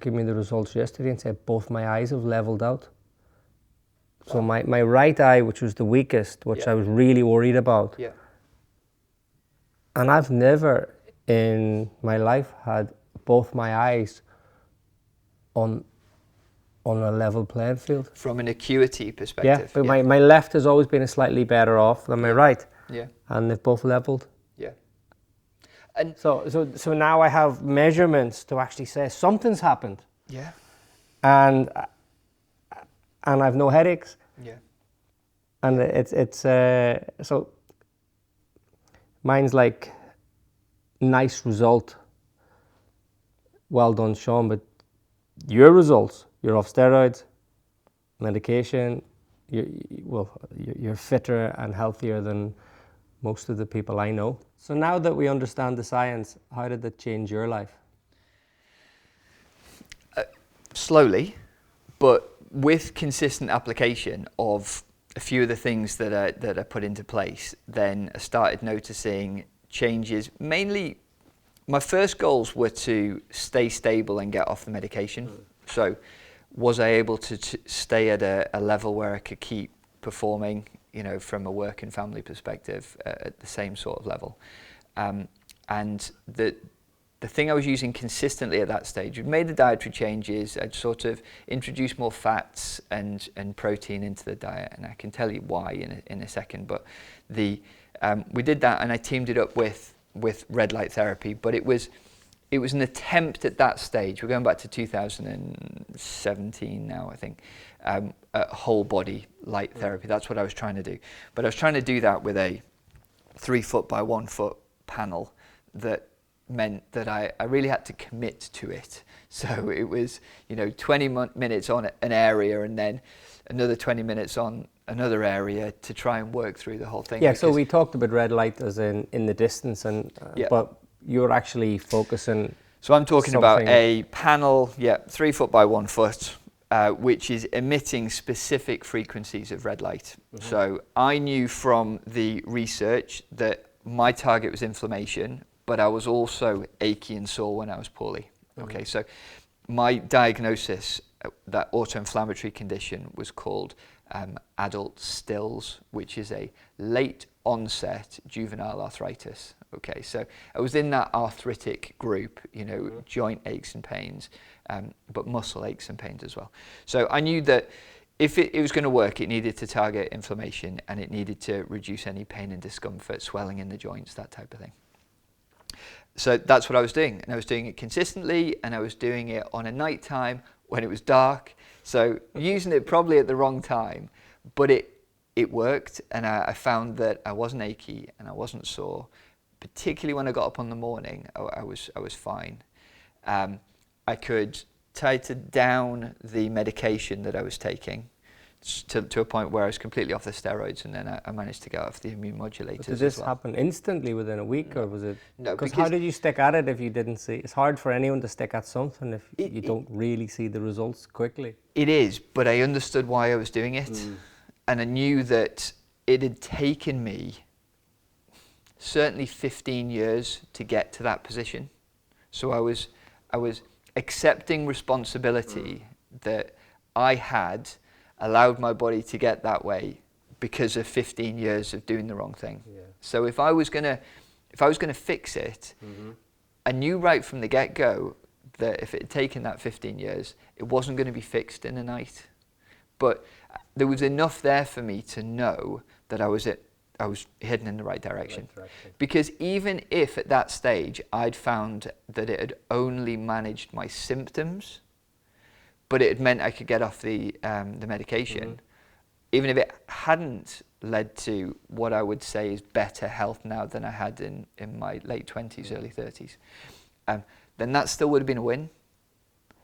gave me the results yesterday and said both my eyes have leveled out. So my right eye, which was the weakest, which I was really worried about, and I've never in my life had both my eyes on a level playing field. From an acuity perspective. Yeah, but my left has always been slightly better off than my right. Yeah. And they've both leveled. Yeah. And so now I have measurements to actually say something's happened. Yeah. And I've no headaches. Yeah. And it's so mine's like, nice result. Well done, Sean, but your results, you're off steroids, medication, you're fitter and healthier than most of the people I know. So now that we understand the science, how did that change your life? Slowly, but with consistent application of a few of the things that I put into place, then I started noticing changes. Mainly, my first goals were to stay stable and get off the medication. So was I able to stay at a level where I could keep performing, you know, from a work and family perspective at the same sort of level? And the thing I was using consistently at that stage, we'd made the dietary changes, I'd sort of introduced more fats and protein into the diet, and I can tell you why in a second, but we did that, and I teamed it up with red light therapy, but it was an attempt at that stage, we're going back to 2017 now, I think, whole body light therapy. That's what I was trying to do. But I was trying to do that with a 3 foot by 1 foot panel that meant that I really had to commit to it. So it was, you know, 20 minutes on an area and then another 20 minutes on another area to try and work through the whole thing. Yeah, so we talked about red light as in the distance, and but you're actually focusing. So I'm talking about a panel, 3 foot by 1 foot, which is emitting specific frequencies of red light. So I knew from the research that my target was inflammation, but I was also achy and sore when I was poorly. Okay, so my diagnosis, that autoinflammatory condition, was called adult Stills, which is a late onset juvenile arthritis. Okay, so I was in that arthritic group, you know, joint aches and pains, but muscle aches and pains as well. So I knew that if it was going to work, it needed to target inflammation, and it needed to reduce any pain and discomfort, swelling in the joints, that type of thing. So that's what I was doing, and I was doing it consistently, and I was doing it on a night time when it was dark, so using it probably at the wrong time, but it worked, and I found that I wasn't achy and I wasn't sore, particularly when I got up in the morning. I was fine. I could tighten down the medication that I was taking to a point where I was completely off the steroids, and then I managed to get off the immune modulators. Did this happen instantly within a week, or was it? No, because how did you stick at it if you didn't see? It's hard for anyone to stick at something if you don't really see the results quickly. It is, but I understood why I was doing it, and I knew that it had taken me certainly 15 years to get to that position. So I was accepting responsibility that I had allowed my body to get that way because of 15 years of doing the wrong thing. Yeah. So if I was gonna fix it, I knew right from the get-go that if it had taken that 15 years, it wasn't going to be fixed in a night. But there was enough there for me to know that I was heading in the right direction. Because even if at that stage I'd found that it had only managed my symptoms, but it had meant I could get off the medication, even if it hadn't led to what I would say is better health now than I had in my late 20s, early 30s, then that still would have been a win.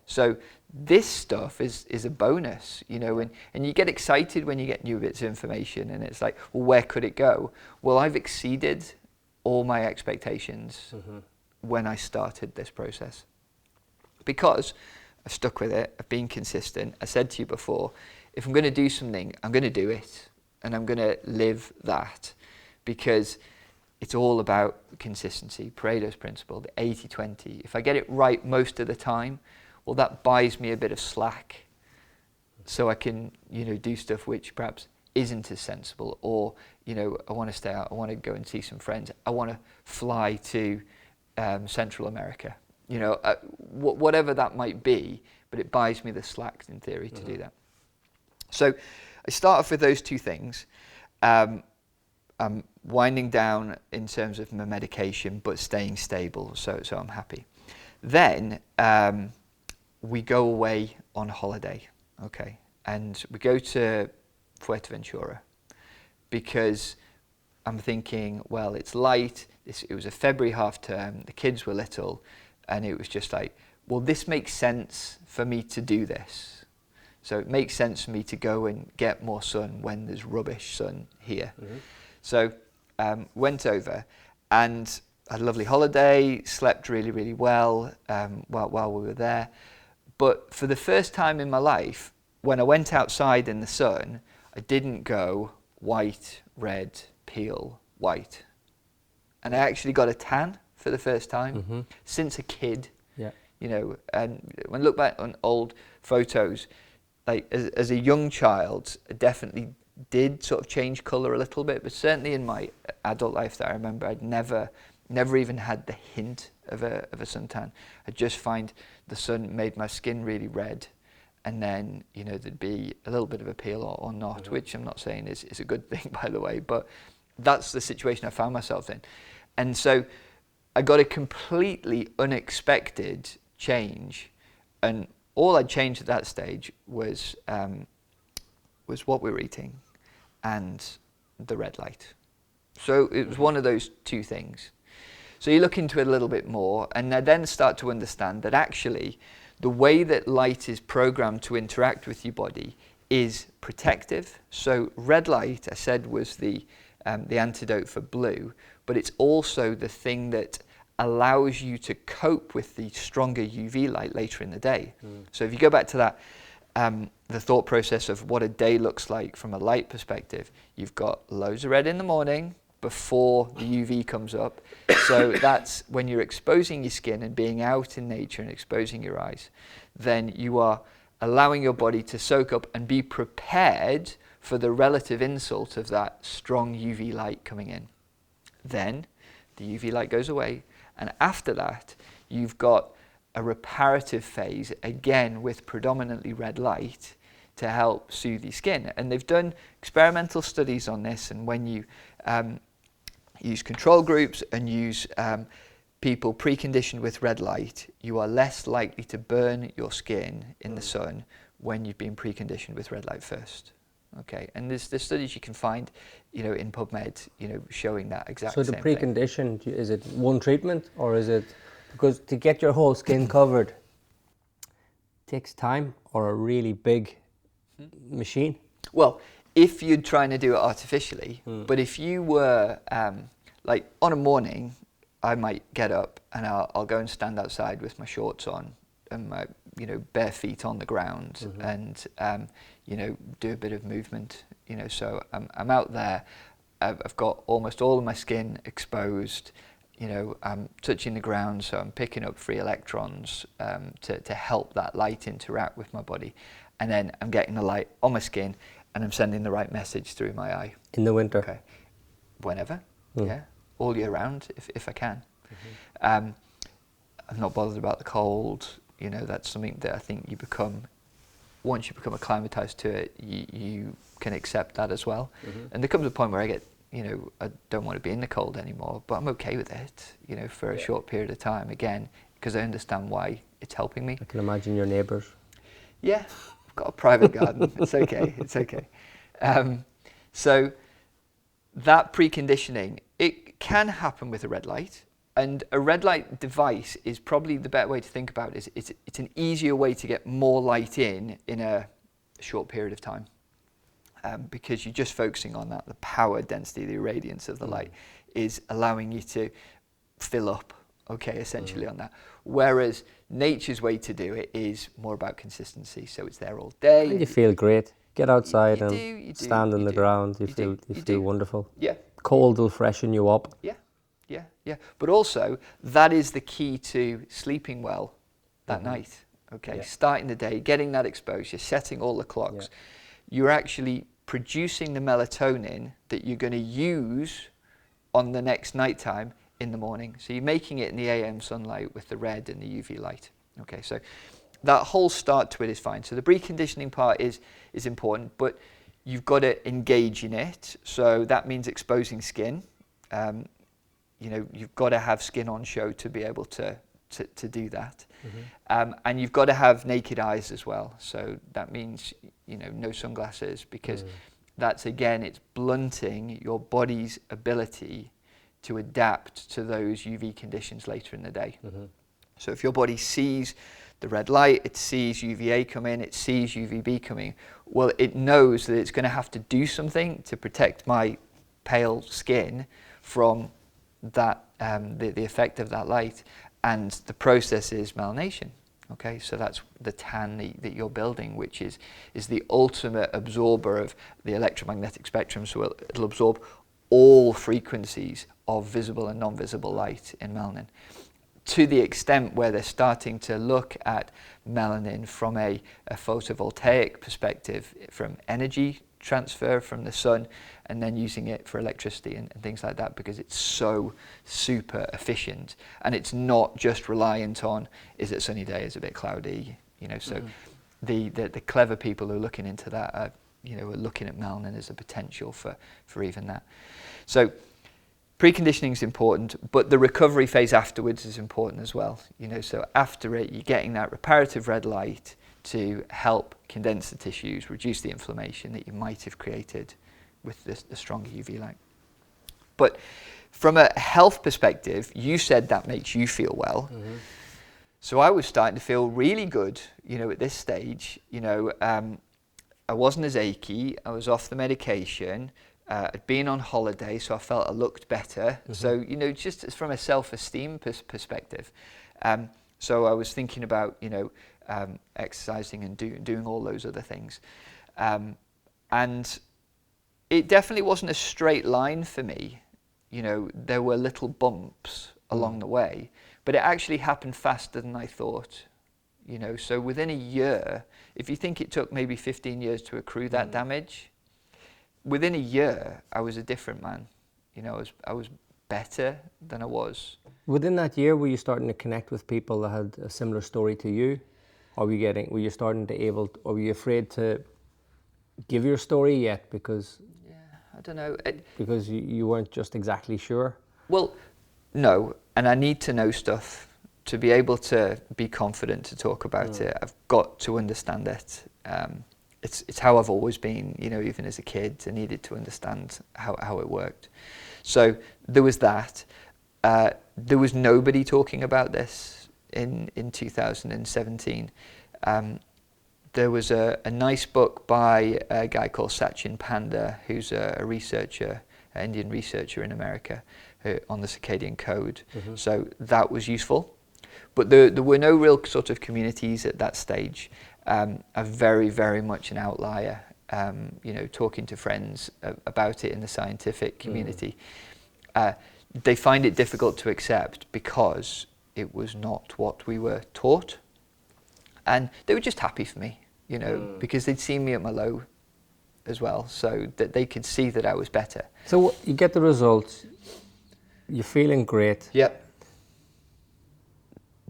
So this stuff is a bonus, you know, and you get excited when you get new bits of information, and it's like, well, where could it go? Well, I've exceeded all my expectations when I started this process, because I've stuck with it, I've been consistent. I said to you before, if I'm going to do something, I'm going to do it, and I'm going to live that, because it's all about consistency, Pareto's principle, the 80-20. If I get it right most of the time, well, that buys me a bit of slack, so I can, you know, do stuff which perhaps isn't as sensible, or, you know, I want to stay out, I want to go and see some friends, I want to fly to Central America, you know, whatever that might be, but it buys me the slack in theory to do that. So I start off with those two things. I'm winding down in terms of my medication, but staying stable, so I'm happy. Then we go away on holiday, okay, and we go to Fuerteventura, because I'm thinking, well, it's light, it was a February half term, the kids were little, and it was just like, well, this makes sense for me to do this. So it makes sense for me to go and get more sun when there's rubbish sun here. So went over and had a lovely holiday, slept really, really well while we were there. But for the first time in my life, when I went outside in the sun, I didn't go white, red, peel, white. And I actually got a tan for the first time since a kid. Yeah. You know, and when I look back on old photos, like as a young child, I definitely did sort of change colour a little bit, but certainly in my adult life that I remember, I'd never even had the hint of a suntan. I just find the sun made my skin really red, and then, you know, there'd be a little bit of a peel or not, which I'm not saying is a good thing, by the way, but that's the situation I found myself in. And so I got a completely unexpected change, and all I'd changed at that stage was what we were eating and the red light. So it was one of those two things. So you look into it a little bit more, and I then start to understand that actually the way that light is programmed to interact with your body is protective. So red light, I said, was the antidote for blue, but it's also the thing that allows you to cope with the stronger UV light later in the day. So if you go back to that, the thought process of what a day looks like from a light perspective, you've got loads of red in the morning before the UV comes up. So that's when you're exposing your skin and being out in nature and exposing your eyes, then you are allowing your body to soak up and be prepared for the relative insult of that strong UV light coming in. Then the UV light goes away, and after that you've got a reparative phase, again with predominantly red light, to help soothe your skin. And they've done experimental studies on this, and when you use control groups and use people preconditioned with red light, you are less likely to burn your skin in the sun when you've been preconditioned with red light first. Okay, and there's studies you can find, you know, in PubMed, you know, showing that exact same thing. So the preconditioned, is it one treatment, or is it, because to get your whole skin covered takes time, or a really big machine? Well, if you're trying to do it artificially, but if you were, like on a morning, I might get up and I'll go and stand outside with my shorts on and my, you know, bare feet on the ground, and you know, do a bit of movement, you know, so I'm out there, I've got almost all of my skin exposed, you know, I'm touching the ground, so I'm picking up free electrons to help that light interact with my body, and then I'm getting the light on my skin and I'm sending the right message through my eye. In the winter? Okay. Whenever, yeah, all year round if I can. I'm not bothered about the cold, you know, that's something that I think you become, once you become acclimatized to it, you can accept that as well. And there comes a point where I get, you know, I don't want to be in the cold anymore, but I'm okay with it, you know, for a short period of time, again, because I understand why it's helping me. I can imagine your neighbours. Yeah, I've got a private garden. It's okay. It's okay. So that preconditioning, it can happen with a red light. And a red light device is probably the better way to think about it. It's an easier way to get more light in a short period of time. Because you're just focusing on that. The power density, the irradiance of the light is allowing you to fill up, okay, essentially on that. Whereas nature's way to do it is more about consistency. So it's there all day. And you feel great. Get outside you and stand on the ground. You feel wonderful. Yeah. Cold will freshen you up. Yeah. Yeah, yeah. But also, that is the key to sleeping well that night. Okay, starting the day, getting that exposure, setting all the clocks. You're actually producing the melatonin that you're going to use on the next nighttime in the morning. So you're making it in the AM sunlight with the red and the UV light. Okay, so that whole start to it is fine. So the preconditioning part is important, but you've got to engage in it. So that means exposing skin. You know, you've got to have skin on show to be able to do that. And you've got to have naked eyes as well. So that means, you know, no sunglasses, because that's, again, it's blunting your body's ability to adapt to those UV conditions later in the day. So if your body sees the red light, it sees UVA come in, it sees UVB coming, well, it knows that it's going to have to do something to protect my pale skin from that the effect of that light, and the process is melanation. Okay, so that's the tan that you're building, which is the ultimate absorber of the electromagnetic spectrum. So it'll absorb all frequencies of visible and non-visible light in melanin, to the extent where they're starting to look at melanin from a photovoltaic perspective, from energy transfer from the sun, and then using it for electricity and things like that, because it's so super efficient, and it's not just reliant on, is it a sunny day, is it a bit cloudy, you know. So the clever people who are looking into that are, you know, are looking at melanin as a potential for even that. So preconditioning is important, but the recovery phase afterwards is important as well. You know, so after it, you're getting that reparative red light to help condense the tissues, reduce the inflammation that you might have created with the stronger UV light. But from a health perspective, you said that makes you feel well. So I was starting to feel really good, you know, at this stage. You know, I wasn't as achy, I was off the medication, I'd been on holiday, so I felt I looked better. So, you know, just from a self-esteem perspective. So I was thinking about, you know, exercising and doing all those other things. And it definitely wasn't a straight line for me. You know, there were little bumps along the way, but it actually happened faster than I thought. You know, so within a year, if you think it took maybe 15 years to accrue that damage, within a year, I was a different man. You know, I was better than I was. Within that year, were you starting to connect with people that had a similar story to you? Or were you starting to or were you afraid to give your story yet? Because I don't know. Because you weren't just exactly sure? Well, no, and I need to know stuff to be able to be confident to talk about it. I've got to understand it. It's how I've always been, you know, even as a kid. I needed to understand how it worked. So there was that. There was nobody talking about this in 2017. There was a nice book by a guy called Sachin Panda, who's a researcher, an Indian researcher in America, on the circadian code. So that was useful. But there were no real sort of communities at that stage. I'm very, very much an outlier, you know, talking to friends about it in the scientific community. They find it difficult to accept because it was not what we were taught. And they were just happy for me, you know, because they'd seen me at my low as well, so that they could see that I was better. So you get the results, you're feeling great. Yep.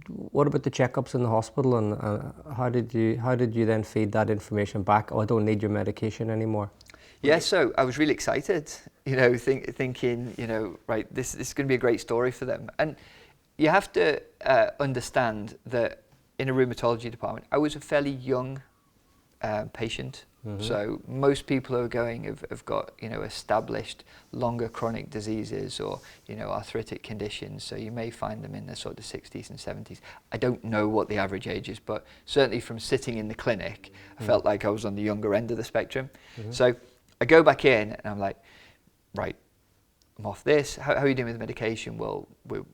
What about the checkups in the hospital, and how did you then feed that information back? Oh, I don't need your medication anymore. Yeah, so I was really excited, you know, thinking, you know, right, this is going to be a great story for them. And you have to understand that in a rheumatology department, I was a fairly young patient. So most people who are going have got, you know, established longer chronic diseases or, you know, arthritic conditions. So you may find them in their sort of 60s and 70s. I don't know what the average age is, but certainly from sitting in the clinic, I felt like I was on the younger end of the spectrum. So I go back in and I'm like, right, I'm off this. How are you doing with the medication? Well, we're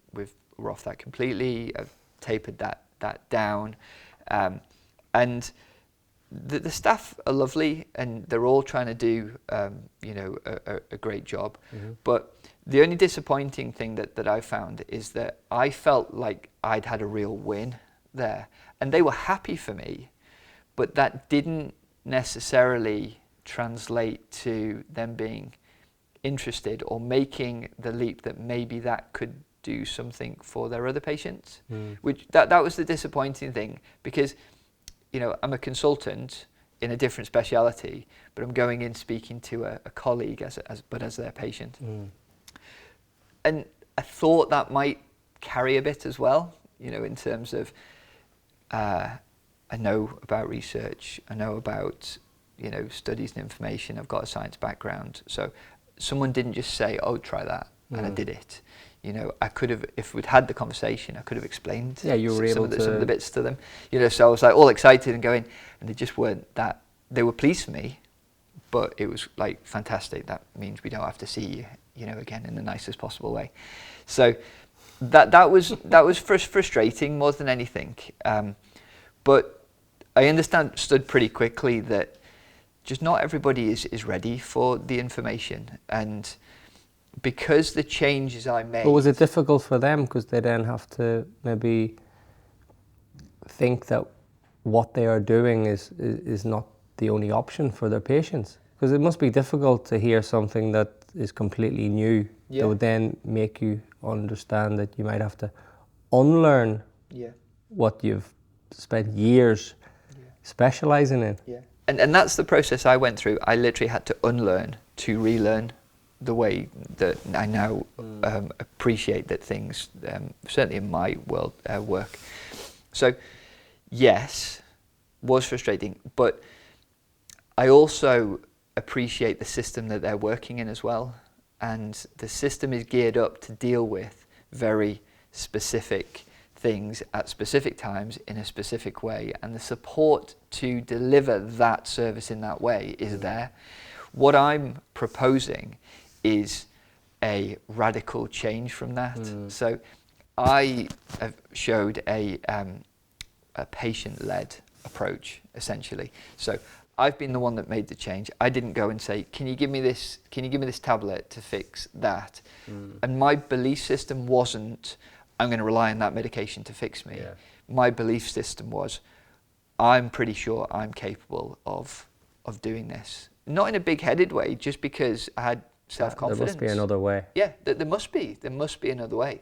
off that completely. I've tapered that down. And the staff are lovely and they're all trying to do, you know, a great job. But the only disappointing thing that I found is that I felt like I'd had a real win there. And they were happy for me, but that didn't necessarily translate to them being interested or making the leap that maybe that could do something for their other patients. Which that was the disappointing thing, because, you know, I'm a consultant in a different speciality, but I'm going in speaking to a colleague as their patient. And I thought that might carry a bit as well, you know, in terms of I know about research, I know about, you know, studies and information, I've got a science background. So someone didn't just say, oh, try that, and I did it. You know, I could have, if we'd had the conversation, I could have explained some of the bits to them. You know, so I was like all excited and going, and they just weren't that, they were pleased for me, but it was like, fantastic, that means we don't have to see you, you know, again in the nicest possible way. So that was frustrating more than anything. But I understood pretty quickly that just not everybody is ready for the information. And because the changes I made... But was it difficult for them because they then have to maybe think that what they are doing is not the only option for their patients? Because it must be difficult to hear something that is completely new that would then make you understand that you might have to unlearn what you've spent years specialising in. And that's the process I went through. I literally had to unlearn to relearn the way that I now appreciate that things, certainly in my world, work. So, yes, was frustrating, but I also appreciate the system that they're working in as well. And the system is geared up to deal with very specific things at specific times in a specific way. And the support to deliver that service in that way is there. What I'm proposing is a radical change from that. So I have showed a patient-led approach, essentially. So I've been the one that made the change. I didn't go and say, can you give me this tablet to fix that? And my belief system wasn't, I'm going to rely on that medication to fix me. My belief system was, I'm pretty sure I'm capable of doing this. Not in a big-headed way, just because I had self-confidence. There must be another way. Yeah, there must be another way.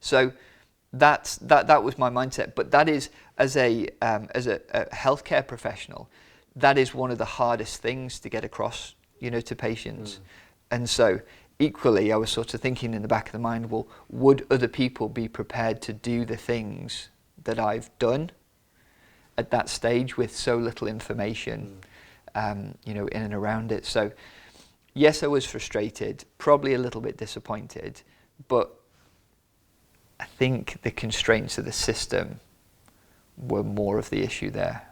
So that was my mindset. But that is, as a healthcare professional, that is one of the hardest things to get across, you know, to patients. And so equally, I was sort of thinking in the back of the mind, well, would other people be prepared to do the things that I've done at that stage with so little information, you know, in and around it? So yes, I was frustrated, probably a little bit disappointed, but I think the constraints of the system were more of the issue there,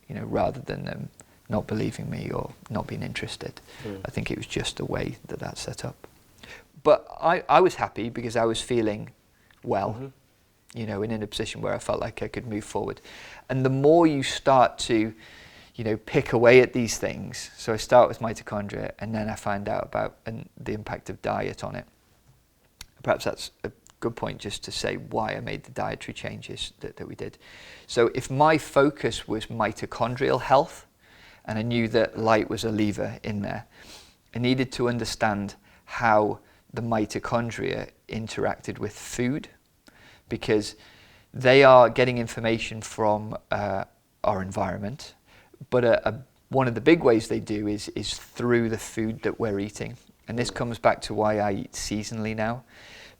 you know, rather than them not believing me or not being interested. I think it was just the way that that's set up. But I was happy because I was feeling well, you know, and in a position where I felt like I could move forward. And the more you start to, you know, pick away at these things, so I start with mitochondria and then I find out about the impact of diet on it. Perhaps that's a good point just to say why I made the dietary changes that we did. So if my focus was mitochondrial health, and I knew that light was a lever in there, I needed to understand how the mitochondria interacted with food, because they are getting information from our environment, but one of the big ways they do is through the food that we're eating. And this comes back to why I eat seasonally now,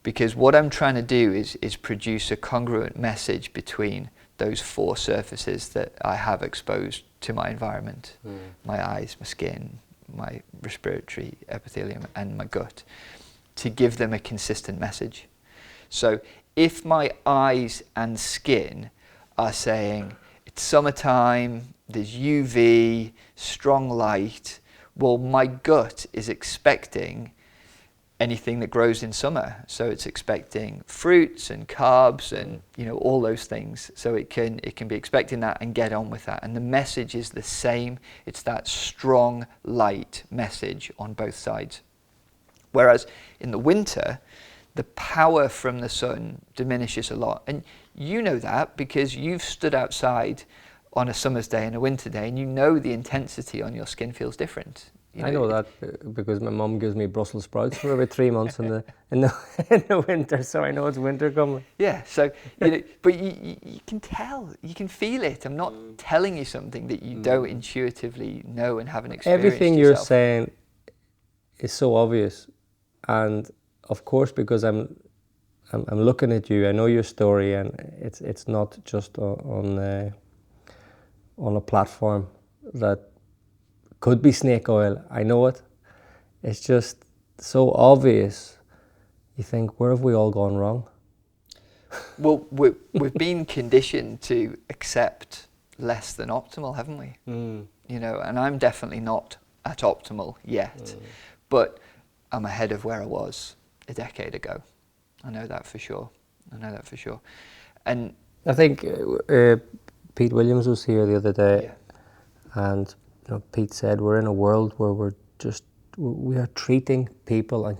because what I'm trying to do is produce a congruent message between those 4 surfaces that I have exposed to my environment, my eyes, my skin, my respiratory epithelium, and my gut, to give them a consistent message. So if my eyes and skin are saying, it's summertime, there's UV, strong light, well, my gut is expecting anything that grows in summer. So it's expecting fruits and carbs and, you know, all those things. So it can be expecting that and get on with that. And the message is the same. It's that strong light message on both sides. Whereas in the winter, the power from the sun diminishes a lot. And you know that because you've stood outside on a summer's day and a winter day, and you know the intensity on your skin feels different. You know, I know that because my mum gives me Brussels sprouts for about 3 months in the winter, so I know it's winter coming. Yeah, so you know, but you can tell, you can feel it. I'm not telling you something that you don't intuitively know and haven't experienced. Everything yourself. you're saying is so obvious, and of course, because I'm looking at you, I know your story, and it's not just on a platform that could be snake oil. I know it. It's just so obvious. You think, where have we all gone wrong? Well, we've been conditioned to accept less than optimal, haven't we? You know, and I'm definitely not at optimal yet, but I'm ahead of where I was a decade ago. I know that for sure. And I think Pete Williams was here the other day, and you know, Pete said we're in a world where we are treating people, and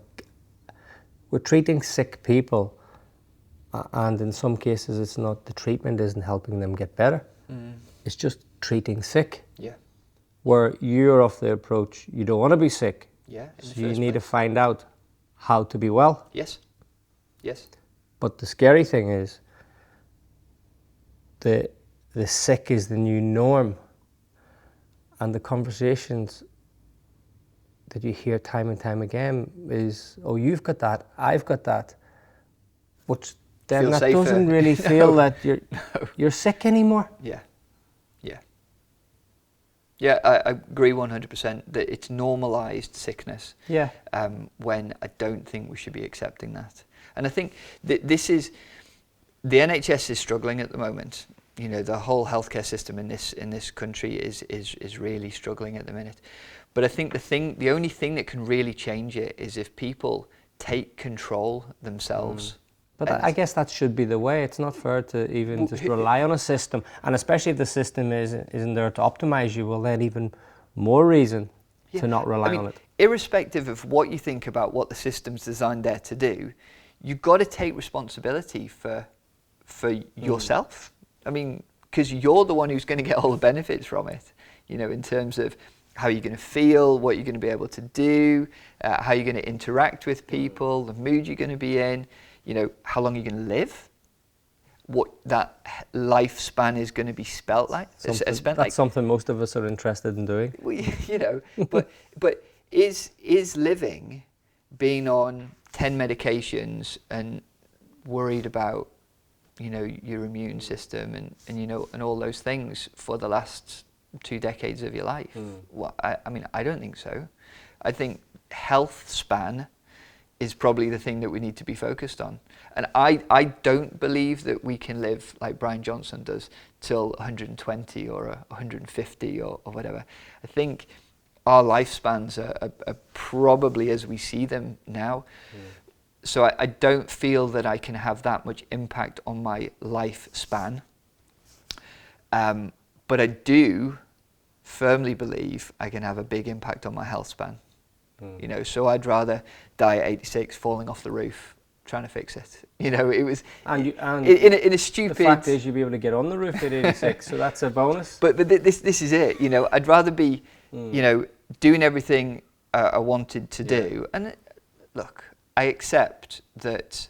we're treating sick people, and in some cases it's not, the treatment isn't helping them get better. It's just treating sick. Where you're of the approach, you don't want to be sick. So you need to find out how to be well. Yes. But the scary thing is the sick is the new norm. And the conversations that you hear time and time again is, oh, you've got that, I've got that. Which then that doesn't really feel that you're sick anymore. Yeah, I agree 100% that it's normalised sickness. When I don't think we should be accepting that. And I think that the NHS is struggling at the moment. You know, the whole healthcare system in this country is really struggling at the minute. But I think the only thing that can really change it is if people take control themselves. But I guess that should be the way. It's not fair to even just rely on a system, and especially if the system isn't there to optimize you, well then even more reason to not rely on it. Irrespective of what you think about what the system's designed there to do, you've got to take responsibility for yourself. I mean, because you're the one who's going to get all the benefits from it, you know, in terms of how you're going to feel, what you're going to be able to do, how you're going to interact with people, the mood you're going to be in, you know, how long you're going to live, what that lifespan is going to be spent like. That's something most of us are interested in doing. Well, you know, but is living being on 10 medications and worried about, you know, your immune system and you know, and all those things for the last 2 decades of your life? Well, I mean, I don't think so. I think health span is probably the thing that we need to be focused on. And I don't believe that we can live like Brian Johnson does till 120 or 150 or whatever. I think our lifespans are probably as we see them now. So I don't feel that I can have that much impact on my lifespan. But I do firmly believe I can have a big impact on my health span. You know, so I'd rather die at 86 falling off the roof trying to fix it. You know, it was in a stupid... The fact is you'll be able to get on the roof at 86, so that's a bonus. But this is it, you know, I'd rather be, you know, doing everything I wanted to do. And look, I accept that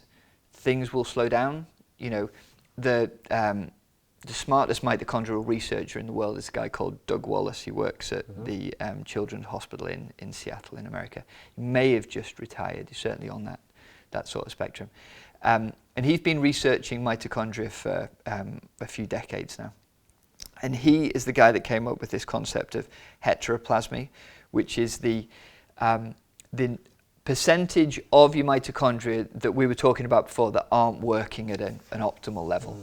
things will slow down. You know, the smartest mitochondrial researcher in the world is a guy called Doug Wallace. He works at the Children's Hospital in Seattle in America. He may have just retired. He's certainly on that that sort of spectrum. And he's been researching mitochondria for a few decades now. And he is the guy that came up with this concept of heteroplasmy, which is the percentage of your mitochondria that we were talking about before that aren't working at an optimal level.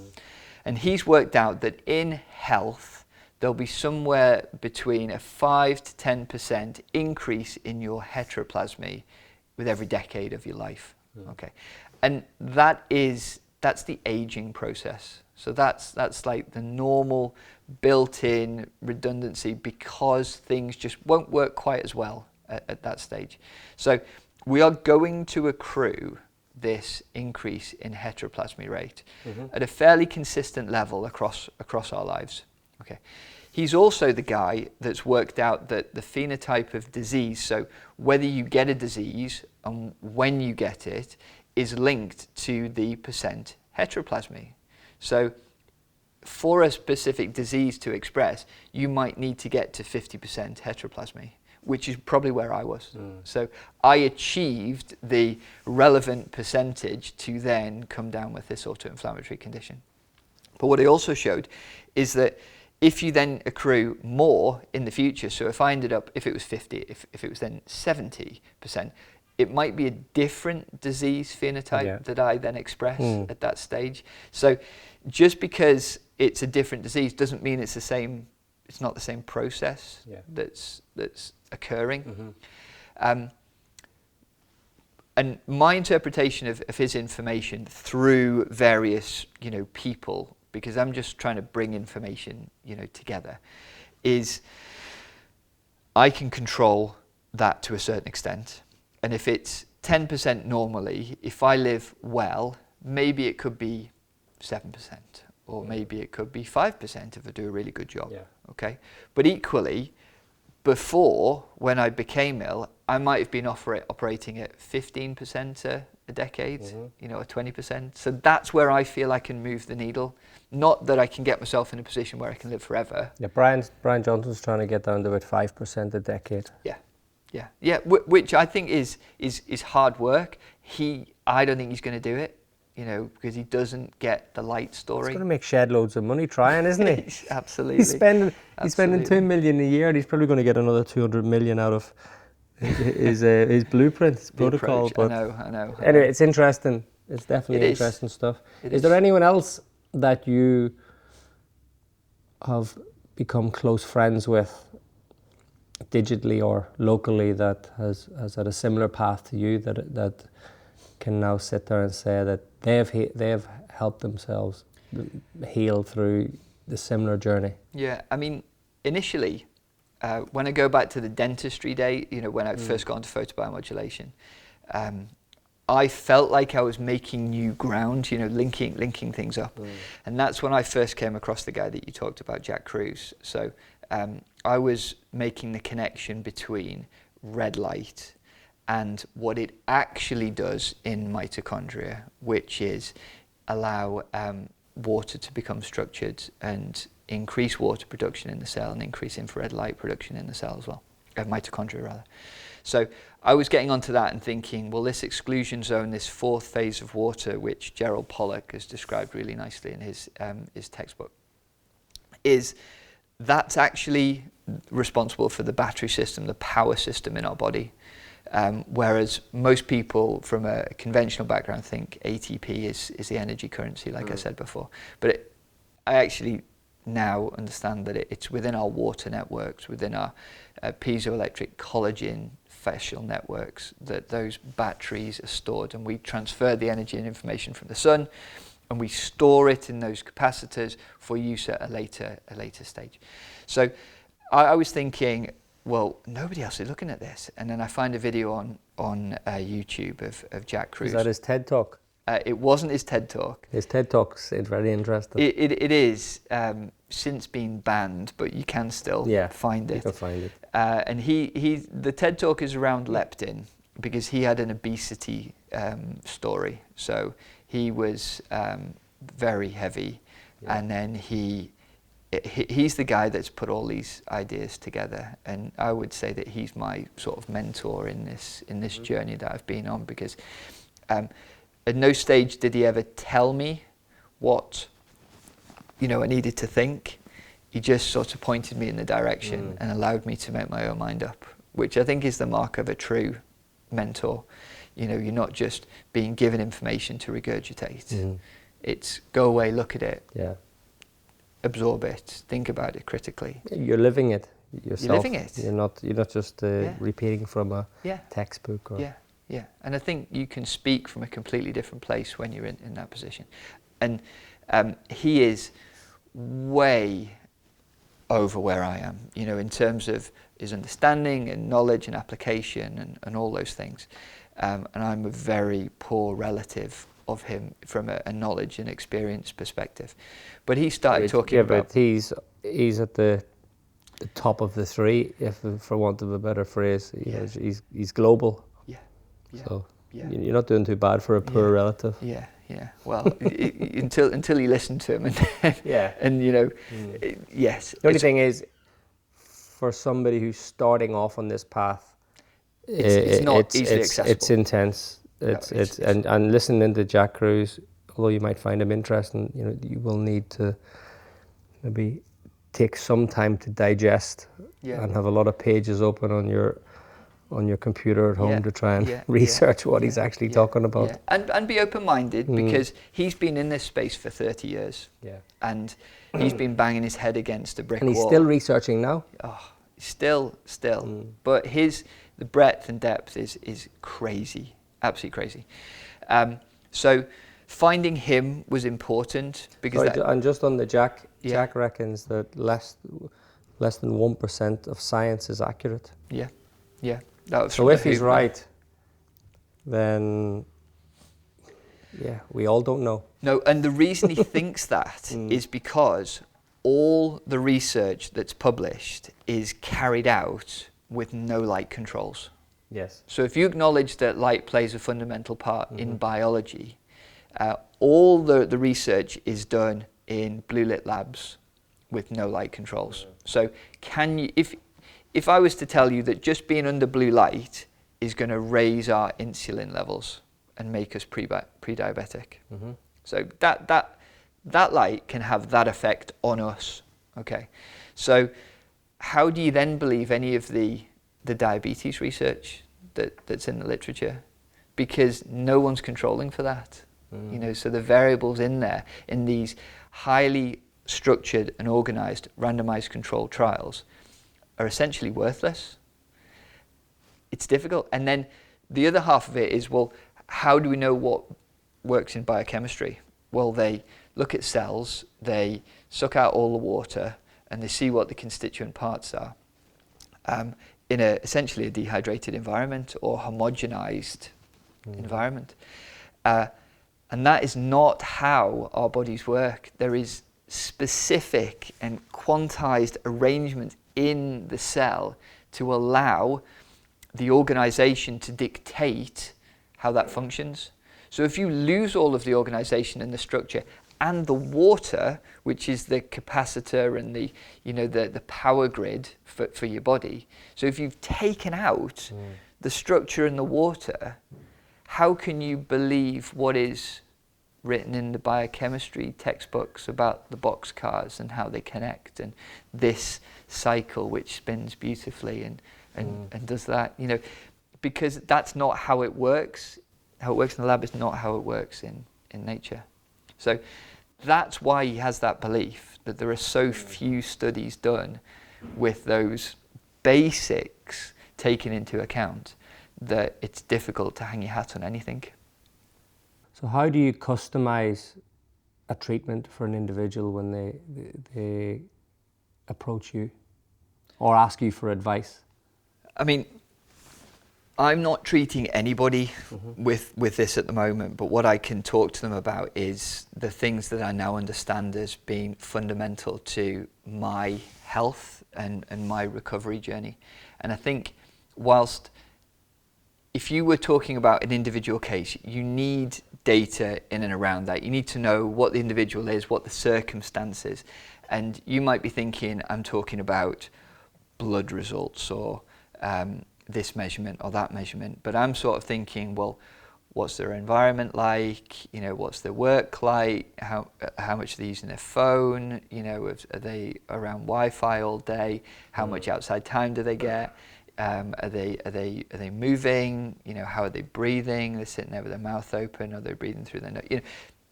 And he's worked out that in health, there'll be somewhere between a 5 to 10% increase in your heteroplasmy with every decade of your life. Okay, and that's the aging process. So that's like the normal built-in redundancy, because things just won't work quite as well at that stage. So we are going to accrue this increase in heteroplasmy rate at a fairly consistent level across our lives. Okay. He's also the guy that's worked out that the phenotype of disease, so whether you get a disease and when you get it, is linked to the percent heteroplasmy. So for a specific disease to express, you might need to get to 50% heteroplasmy, which is probably where I was. So I achieved the relevant percentage to then come down with this autoinflammatory condition. But what I also showed is that if you then accrue more in the future, so if I ended up, if it was 50, if it was then 70%, it might be a different disease phenotype that I then express at that stage. So just because it's a different disease doesn't mean it's the same. It's not the same process that's occurring. And my interpretation of his information through various, people, because I'm just trying to bring information, together, is I can control that to a certain extent. And if it's 10% normally, if I live well, maybe it could be 7%, or maybe it could be 5% if I do a really good job. Okay. But equally, before, when I became ill, I might have been operating at 15% a decade, or 20%. So that's where I feel I can move the needle. Not that I can get myself in a position where I can live forever. Yeah, Brian Johnson's trying to get down to about 5% a decade. Yeah. Which I think is hard work. I don't think he's going to do it, because he doesn't get the light story. He's going to make shed loads of money trying, isn't he? Absolutely. He's spending 2 million a year, and he's probably going to get another 200 million out of his blueprint, his protocol. But I know. Anyway, it's interesting. It's definitely interesting stuff. Is there anyone else that you have become close friends with, digitally or locally, that has had a similar path to you, that can now sit there and say that they have helped themselves heal through the similar journey? Yeah, I mean, initially, when I go back to the dentistry day, when I first got into photobiomodulation, I felt like I was making new ground, linking things up. And that's when I first came across the guy that you talked about, Jack Kruse. So I was making the connection between red light and what it actually does in mitochondria, which is allow water to become structured and increase water production in the cell and increase infrared light production in the cell as well, mitochondria rather. So I was getting onto that and thinking, well, this exclusion zone, this fourth phase of water, which Gerald Pollack has described really nicely in his textbook, that's actually responsible for the battery system, the power system in our body. Whereas most people from a conventional background think ATP is the energy currency, like I said before. But I actually now understand that it's within our water networks, within our piezoelectric collagen fascial networks, that those batteries are stored, and we transfer the energy and information from the sun, and we store it in those capacitors for use at a later stage. So I was thinking, well, nobody else is looking at this. And then I find a video on YouTube of Jack Kruse. Is that his TED Talk? It wasn't his TED Talk. His TED Talk's very interesting. It is since been banned, but you can still find it. You can find it. And the TED Talk is around leptin, because he had an obesity story. So he was very heavy, and then he's the guy that's put all these ideas together, and I would say that he's my sort of mentor in this journey that I've been on, because At no stage did he ever tell me what, I needed to think. He just sort of pointed me in the direction and allowed me to make my own mind up, which I think is the mark of a true mentor. You're not just being given information to regurgitate. It's go away, look at it, absorb it, think about it critically. You're living it yourself. You're living it. You're not just repeating from a textbook. Or Yeah. And I think you can speak from a completely different place when you're in that position. And he is way over where I am, in terms of his understanding and knowledge and application and all those things. And I'm a very poor relative of him from a knowledge and experience perspective. But he started talking about... but he's at the top of the three, if for want of a better phrase. He's global. So you're not doing too bad for a poor relative. Yeah. Well, until you listen to him, and yes. The only thing is, for somebody who's starting off on this path, it's not easily accessible. It's intense. And listening to Jack Kruse, although you might find him interesting, you will need to maybe take some time to digest and have a lot of pages open on your computer at home to try and research what he's actually talking about. And be open-minded, because he's been in this space for 30 years. And he's been banging his head against a brick wall. And he's still researching now? Oh, still. But the breadth and depth is crazy, absolutely crazy. So finding him was important, because and just on the Jack reckons that less than 1% of science is accurate. Yeah. So if he's right, then we all don't know. No, and the reason he thinks that is because all the research that's published is carried out with no light controls. Yes. So if you acknowledge that light plays a fundamental part in biology, all the research is done in blue lit labs with no light controls. So can you, if I was to tell you that just being under blue light is going to raise our insulin levels and make us pre-diabetic. So that light can have that effect on us. Okay. So how do you then believe any of the diabetes research that's in the literature? Because no one's controlling for that. So the variables in there, in these highly structured and organized randomized controlled trials, are essentially worthless. It's difficult. And then the other half of it is, well, how do we know what works in biochemistry? Well, they look at cells, they suck out all the water, and they see what the constituent parts are in essentially a dehydrated environment or homogenized environment. And that is not how our bodies work. There is specific and quantized arrangements in the cell to allow the organization to dictate how that functions. So if you lose all of the organization and the structure and the water, which is the capacitor and the power grid for your body, so if you've taken out the structure and the water, how can you believe what is written in the biochemistry textbooks about the boxcars and how they connect, and this cycle which spins beautifully and does that, because that's not how it works. How it works in the lab is not how it works in nature. So that's why he has that belief that there are so few studies done with those basics taken into account that it's difficult to hang your hat on anything. So how do you customize a treatment for an individual when they approach you or ask you for advice? I mean, I'm not treating anybody with this at the moment, but what I can talk to them about is the things that I now understand as being fundamental to my health and my recovery journey. And I think whilst if you were talking about an individual case, you need data in and around that. You need to know what the individual is, what the circumstances. And you might be thinking, I'm talking about blood results or this measurement or that measurement. But I'm sort of thinking, well, what's their environment like, you know, what's their work like, how much are they using their phone, you know, are they around Wi-Fi all day, how much outside time do they get, are they moving, you know, how are they breathing, they're sitting there with their mouth open, are they breathing through their nose, you know,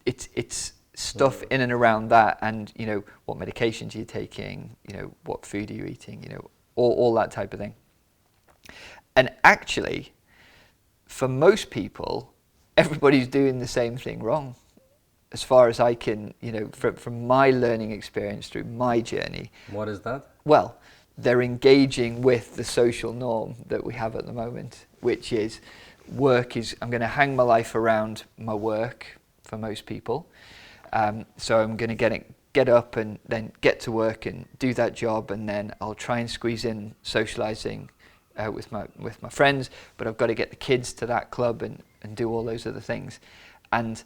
it's stuff in and around that, and, you know, what medications are you taking, you know, what food are you eating, you know, all that type of thing. And actually, for most people, everybody's doing the same thing wrong. As far as I can, you know, from my learning experience through my journey. What is that? Well, they're engaging with the social norm that we have at the moment, which is work is, I'm going to hang my life around my work for most people. So I'm going to get up and then get to work and do that job, and then I'll try and squeeze in socializing with my friends, but I've got to get the kids to that club and do all those other things. And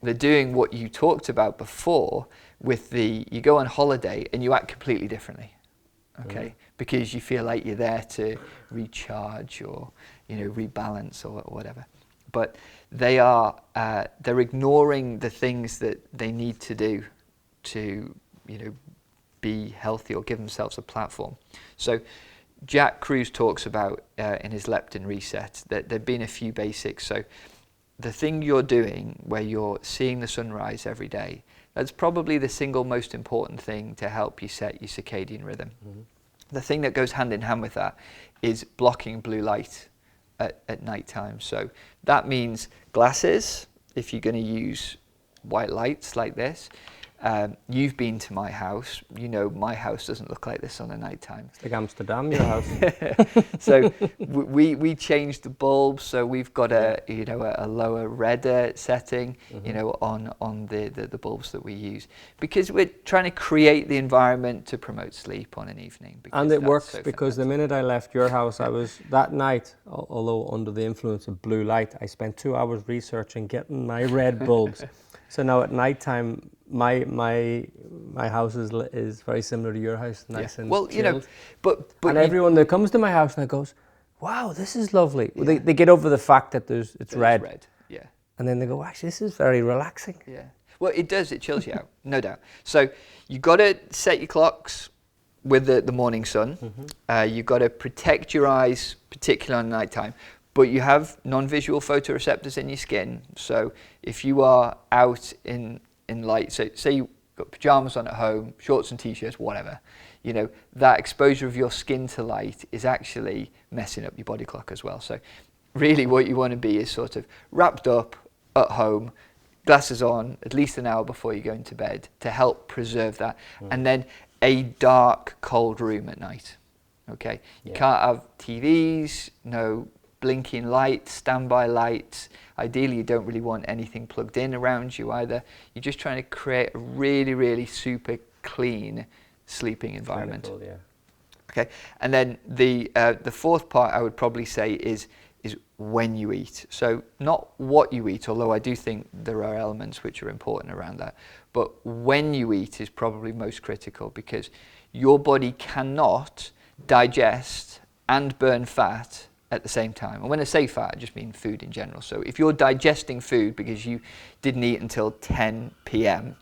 they're doing what you talked about before with you go on holiday and you act completely differently, okay? Because you feel like you're there to recharge or, you know, rebalance or whatever. But they're ignoring the things that they need to do to, you know, be healthy or give themselves a platform. So Jack Kruse talks about in his leptin reset that there've been a few basics. So the thing you're doing where you're seeing the sunrise every day, that's probably the single most important thing to help you set your circadian rhythm. The thing that goes hand in hand with that is blocking blue light at night time. So that means glasses, if you're going to use white lights like this. You've been to my house, you know my house doesn't look like this on a night time. It's like Amsterdam, your house. So we changed the bulbs, so we've got a lower red setting, you know, on the bulbs that we use, because we're trying to create the environment to promote sleep on an evening. And it works so because the minute I left your house, I was that night, although under the influence of blue light, I spent 2 hours researching getting my red bulbs. So now at night time, my house is very similar to your house, nice and well, chilled. you know, but and everyone that comes to my house now goes, "Wow, this is lovely." Yeah. Well, they get over the fact that it's red. Yeah. And then they go, "Actually, this is very relaxing." Yeah. Well, it does. It chills you out, no doubt. So you got to set your clocks with the morning sun. You've got to protect your eyes, particularly on night time. But you have non-visual photoreceptors in your skin. So if you are out in light, so say you've got pajamas on at home, shorts and t-shirts, whatever, you know, that exposure of your skin to light is actually messing up your body clock as well. So really what you want to be is sort of wrapped up at home, glasses on, at least an hour before you go into bed to help preserve that. And then a dark, cold room at night, okay? You can't have TVs, no blinking lights, standby lights. Ideally, you don't really want anything plugged in around you either. You're just trying to create a really, really super clean sleeping environment. Cool, yeah. Okay, and then the fourth part I would probably say is when you eat. So not what you eat, although I do think there are elements which are important around that. But when you eat is probably most critical, because your body cannot digest and burn fat at the same time. And when I say fat, I just mean food in general. So if you're digesting food because you didn't eat until 10 p.m.,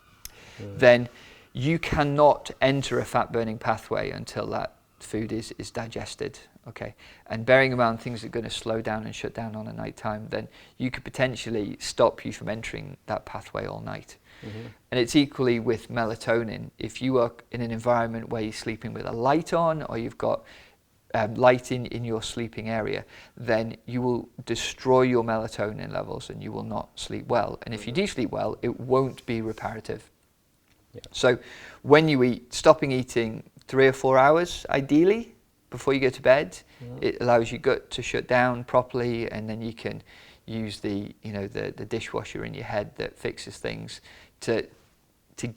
then you cannot enter a fat burning pathway until that food is digested. Okay, and bearing in mind things are going to slow down and shut down on a night time, then you could potentially stop you from entering that pathway all night. And it's equally with melatonin. If you are in an environment where you're sleeping with a light on, or you've got light in your sleeping area, then you will destroy your melatonin levels and you will not sleep well. And if you do sleep well, it won't be reparative. So when you eat, stopping eating 3 or 4 hours ideally before you go to bed, it allows your gut to shut down properly, and then you can use the dishwasher in your head that fixes things to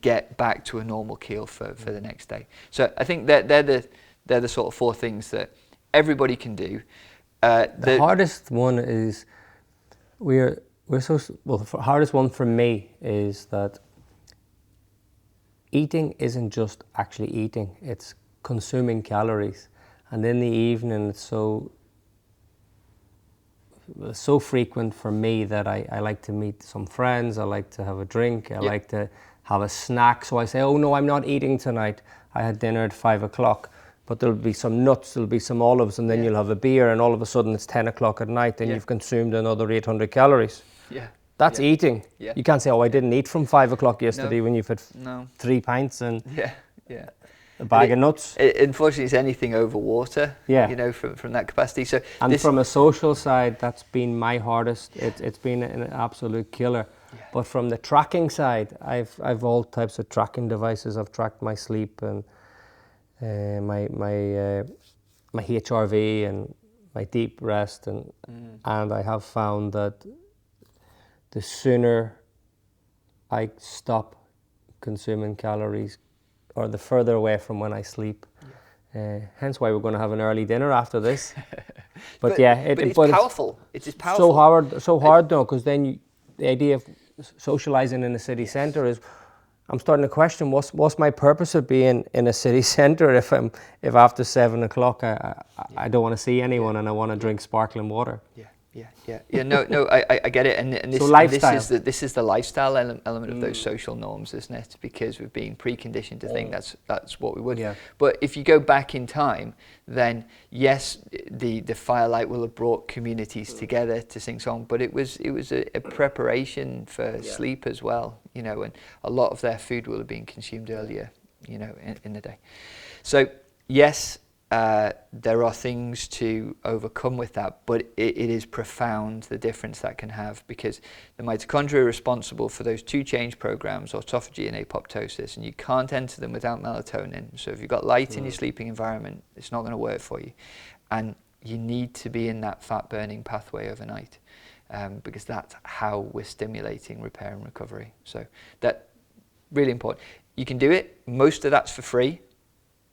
get back to a normal keel for the next day. So I think that they're the sort of 4 things that everybody can do. The hardest one is the hardest one for me is that eating isn't just actually eating, it's consuming calories. And in the evening, it's so so frequent for me that I like to meet some friends, I like to have a drink, I like to have a snack. So I say, oh no, I'm not eating tonight. I had dinner at 5 o'clock, but there'll be some nuts, there'll be some olives, and then you'll have a beer, and all of a sudden it's 10 o'clock at night, and you've consumed another 800 calories. That's eating. You can't say, oh, I didn't eat from 5 o'clock yesterday when you've had 3 pints and a bag of nuts. Unfortunately, it's anything over water, you know, from that capacity. So, and from a social side, that's been my hardest. It's been an absolute killer. But from the tracking side, I've all types of tracking devices. I've tracked my sleep and my HRV and my deep rest, and I have found that the sooner I stop consuming calories, or the further away from when I sleep. Hence why we're going to have an early dinner after this. But it's powerful. It's powerful. So hard though, because then the idea of socializing in a city centre is, I'm starting to question what's my purpose of being in a city centre if after 7 o'clock I don't want to see anyone and I want to drink sparkling water. No, I get it, and this, so lifestyle. This is the lifestyle element of those social norms, isn't it? Because we've been preconditioned to think that's what we would. But if you go back in time, then yes, the firelight will have brought communities together to sing song, but it was a preparation for sleep as well, you know, and a lot of their food will have been consumed earlier, you know, in the day. So yes. There are things to overcome with that, but it is profound the difference that can have, because the mitochondria are responsible for those 2 change programs, autophagy and apoptosis, and you can't enter them without melatonin. So if you've got light in your sleeping environment, it's not going to work for you, and you need to be in that fat burning pathway overnight, because that's how we're stimulating repair and recovery. So that's really important. You can do it. Most of that's for free.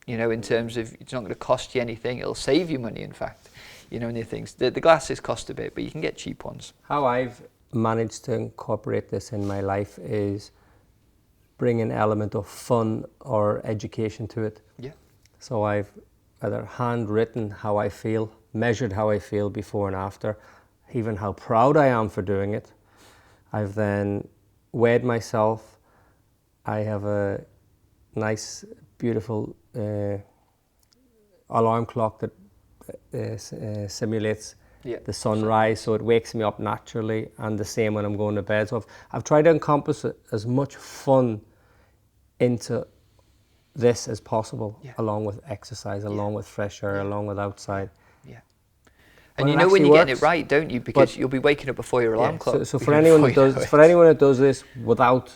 You know, in terms of it's not going to cost you anything, it'll save you money, in fact. You know, and the things. The glasses cost a bit, but you can get cheap ones. How I've managed to incorporate this in my life is bring an element of fun or education to it. So I've either handwritten how I feel, measured how I feel before and after, even how proud I am for doing it. I've then weighed myself. I have a nice, beautiful alarm clock that simulates the sunrise, so it wakes me up naturally, and the same when I'm going to bed. So I've tried to encompass as much fun into this as possible, along with exercise, along with fresh air, along with outside. And you know when you're getting it right, don't you? Because you'll be waking up before your alarm clock. So for anyone that does this without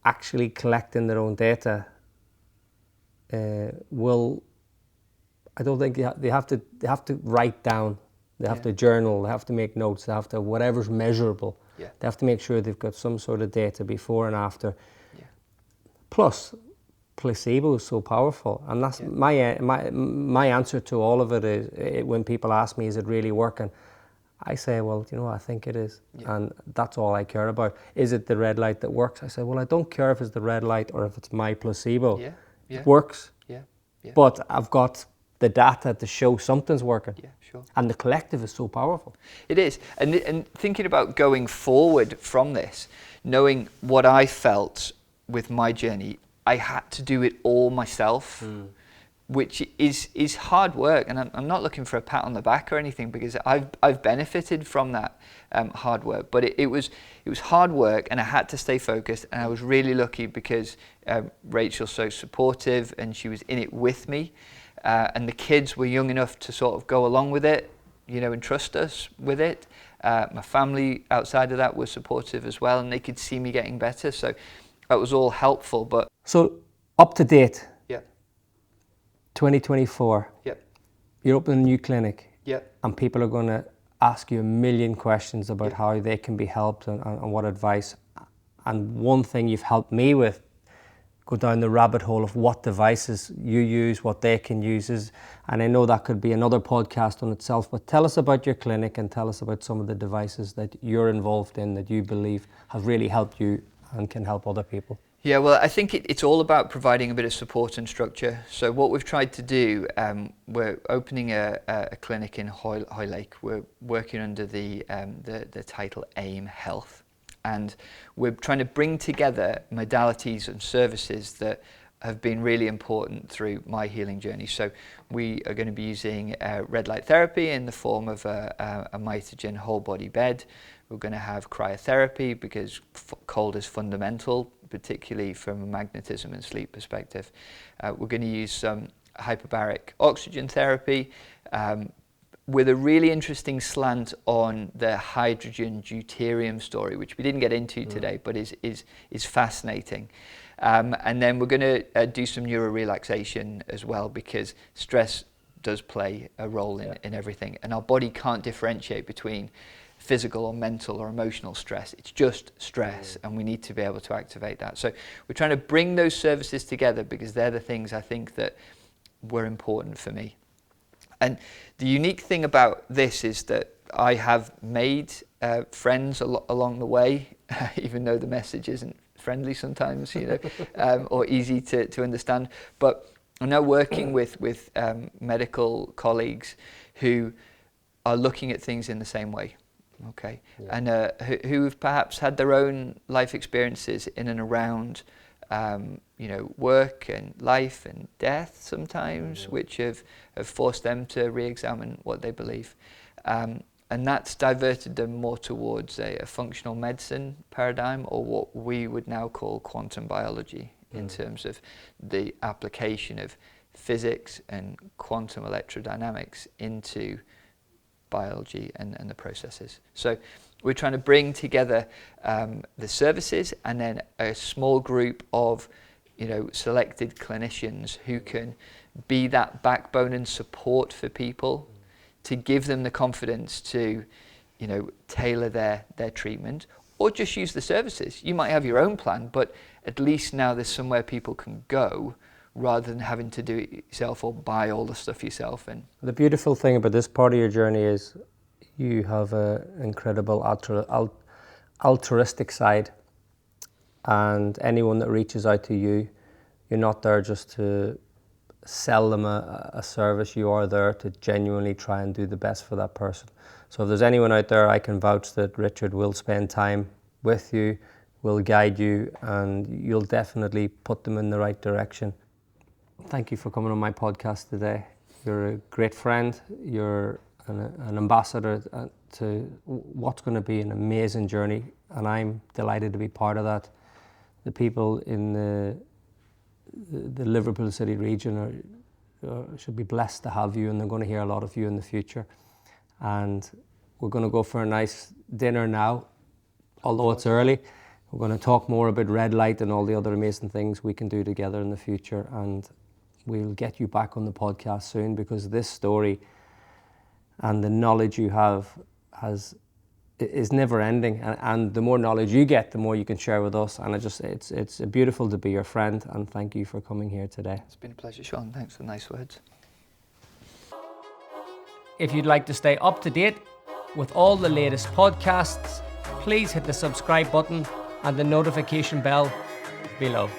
actually collecting their own data, I don't think they have to write down, they have to journal, they have to make notes, they have to, whatever's measurable, they have to make sure they've got some sort of data before and after. Plus, placebo is so powerful, and that's my answer to all of it is, when people ask me, is it really working? I say, well, you know, I think it is, and that's all I care about. Is it the red light that works? I say, well, I don't care if it's the red light or if it's my placebo. It works, but I've got the data to show something's working. And the collective is so powerful. It is, and thinking about going forward from this, knowing what I felt with my journey, I had to do it all myself, which is hard work, and I'm not looking for a pat on the back or anything, because I've benefited from that hard work, but it was hard work, and I had to stay focused, and I was really lucky because Rachel's so supportive, and she was in it with me, and the kids were young enough to sort of go along with it, you know, and trust us with it. My family outside of that was supportive as well, and they could see me getting better, so that was all helpful. But so up to date, 2024, you're opening a new clinic, and people are going to ask you a million questions about how they can be helped and what advice. And one thing you've helped me with, go down the rabbit hole of what devices you use, what they can use, and I know that could be another podcast on itself, but tell us about your clinic and tell us about some of the devices that you're involved in that you believe have really helped you and can help other people. Yeah, well, I think it's all about providing a bit of support and structure. So what we've tried to do, we're opening a clinic in Hoylake. We're working under the title AIM Health, and we're trying to bring together modalities and services that have been really important through my healing journey. So we are going to be using red light therapy in the form of a mitogen whole body bed. We're going to have cryotherapy because cold is fundamental, particularly from a magnetism and sleep perspective. We're going to use some hyperbaric oxygen therapy with a really interesting slant on the hydrogen deuterium story, which we didn't get into today, but is fascinating. And then we're going to do some neurorelaxation as well, because stress does play a role in everything, and our body can't differentiate between physical or mental or emotional stress. It's just stress, and we need to be able to activate that. So we're trying to bring those services together because they're the things I think that were important for me. And the unique thing about this is that I have made friends along the way, even though the message isn't friendly sometimes, you know, or easy to understand. But I'm now working with medical colleagues who are looking at things in the same way. Okay, and who've perhaps had their own life experiences in and around, you know, work and life and death sometimes, which have forced them to re-examine what they believe. And that's diverted them more towards a functional medicine paradigm, or what we would now call quantum biology, in terms of the application of physics and quantum electrodynamics into biology and the processes. So we're trying to bring together the services and then a small group of, you know, selected clinicians who can be that backbone and support for people, to give them the confidence to, you know, tailor their treatment, or just use the services. You might have your own plan, but at least now there's somewhere people can go, rather than having to do it yourself or buy all the stuff yourself. And the beautiful thing about this part of your journey is you have an incredible altruistic side, and anyone that reaches out to you, you're not there just to sell them a service. You are there to genuinely try and do the best for that person. So if there's anyone out there, I can vouch that Richard will spend time with you, will guide you, and you'll definitely put them in the right direction. Thank you for coming on my podcast today. You're a great friend. You're an ambassador to what's going to be an amazing journey, and I'm delighted to be part of that. The people in the Liverpool City region should be blessed to have you, and they're going to hear a lot of you in the future. And we're going to go for a nice dinner now, although it's early. We're going to talk more about red light and all the other amazing things we can do together in the future, and we'll get you back on the podcast soon, because this story and the knowledge you have is never ending, and the more knowledge you get, the more you can share with us, and it's beautiful to be your friend, and thank you for coming here today. It's been a pleasure, Sean. Thanks for the nice words. If you'd like to stay up to date with all the latest podcasts, please hit the subscribe button and the notification bell below.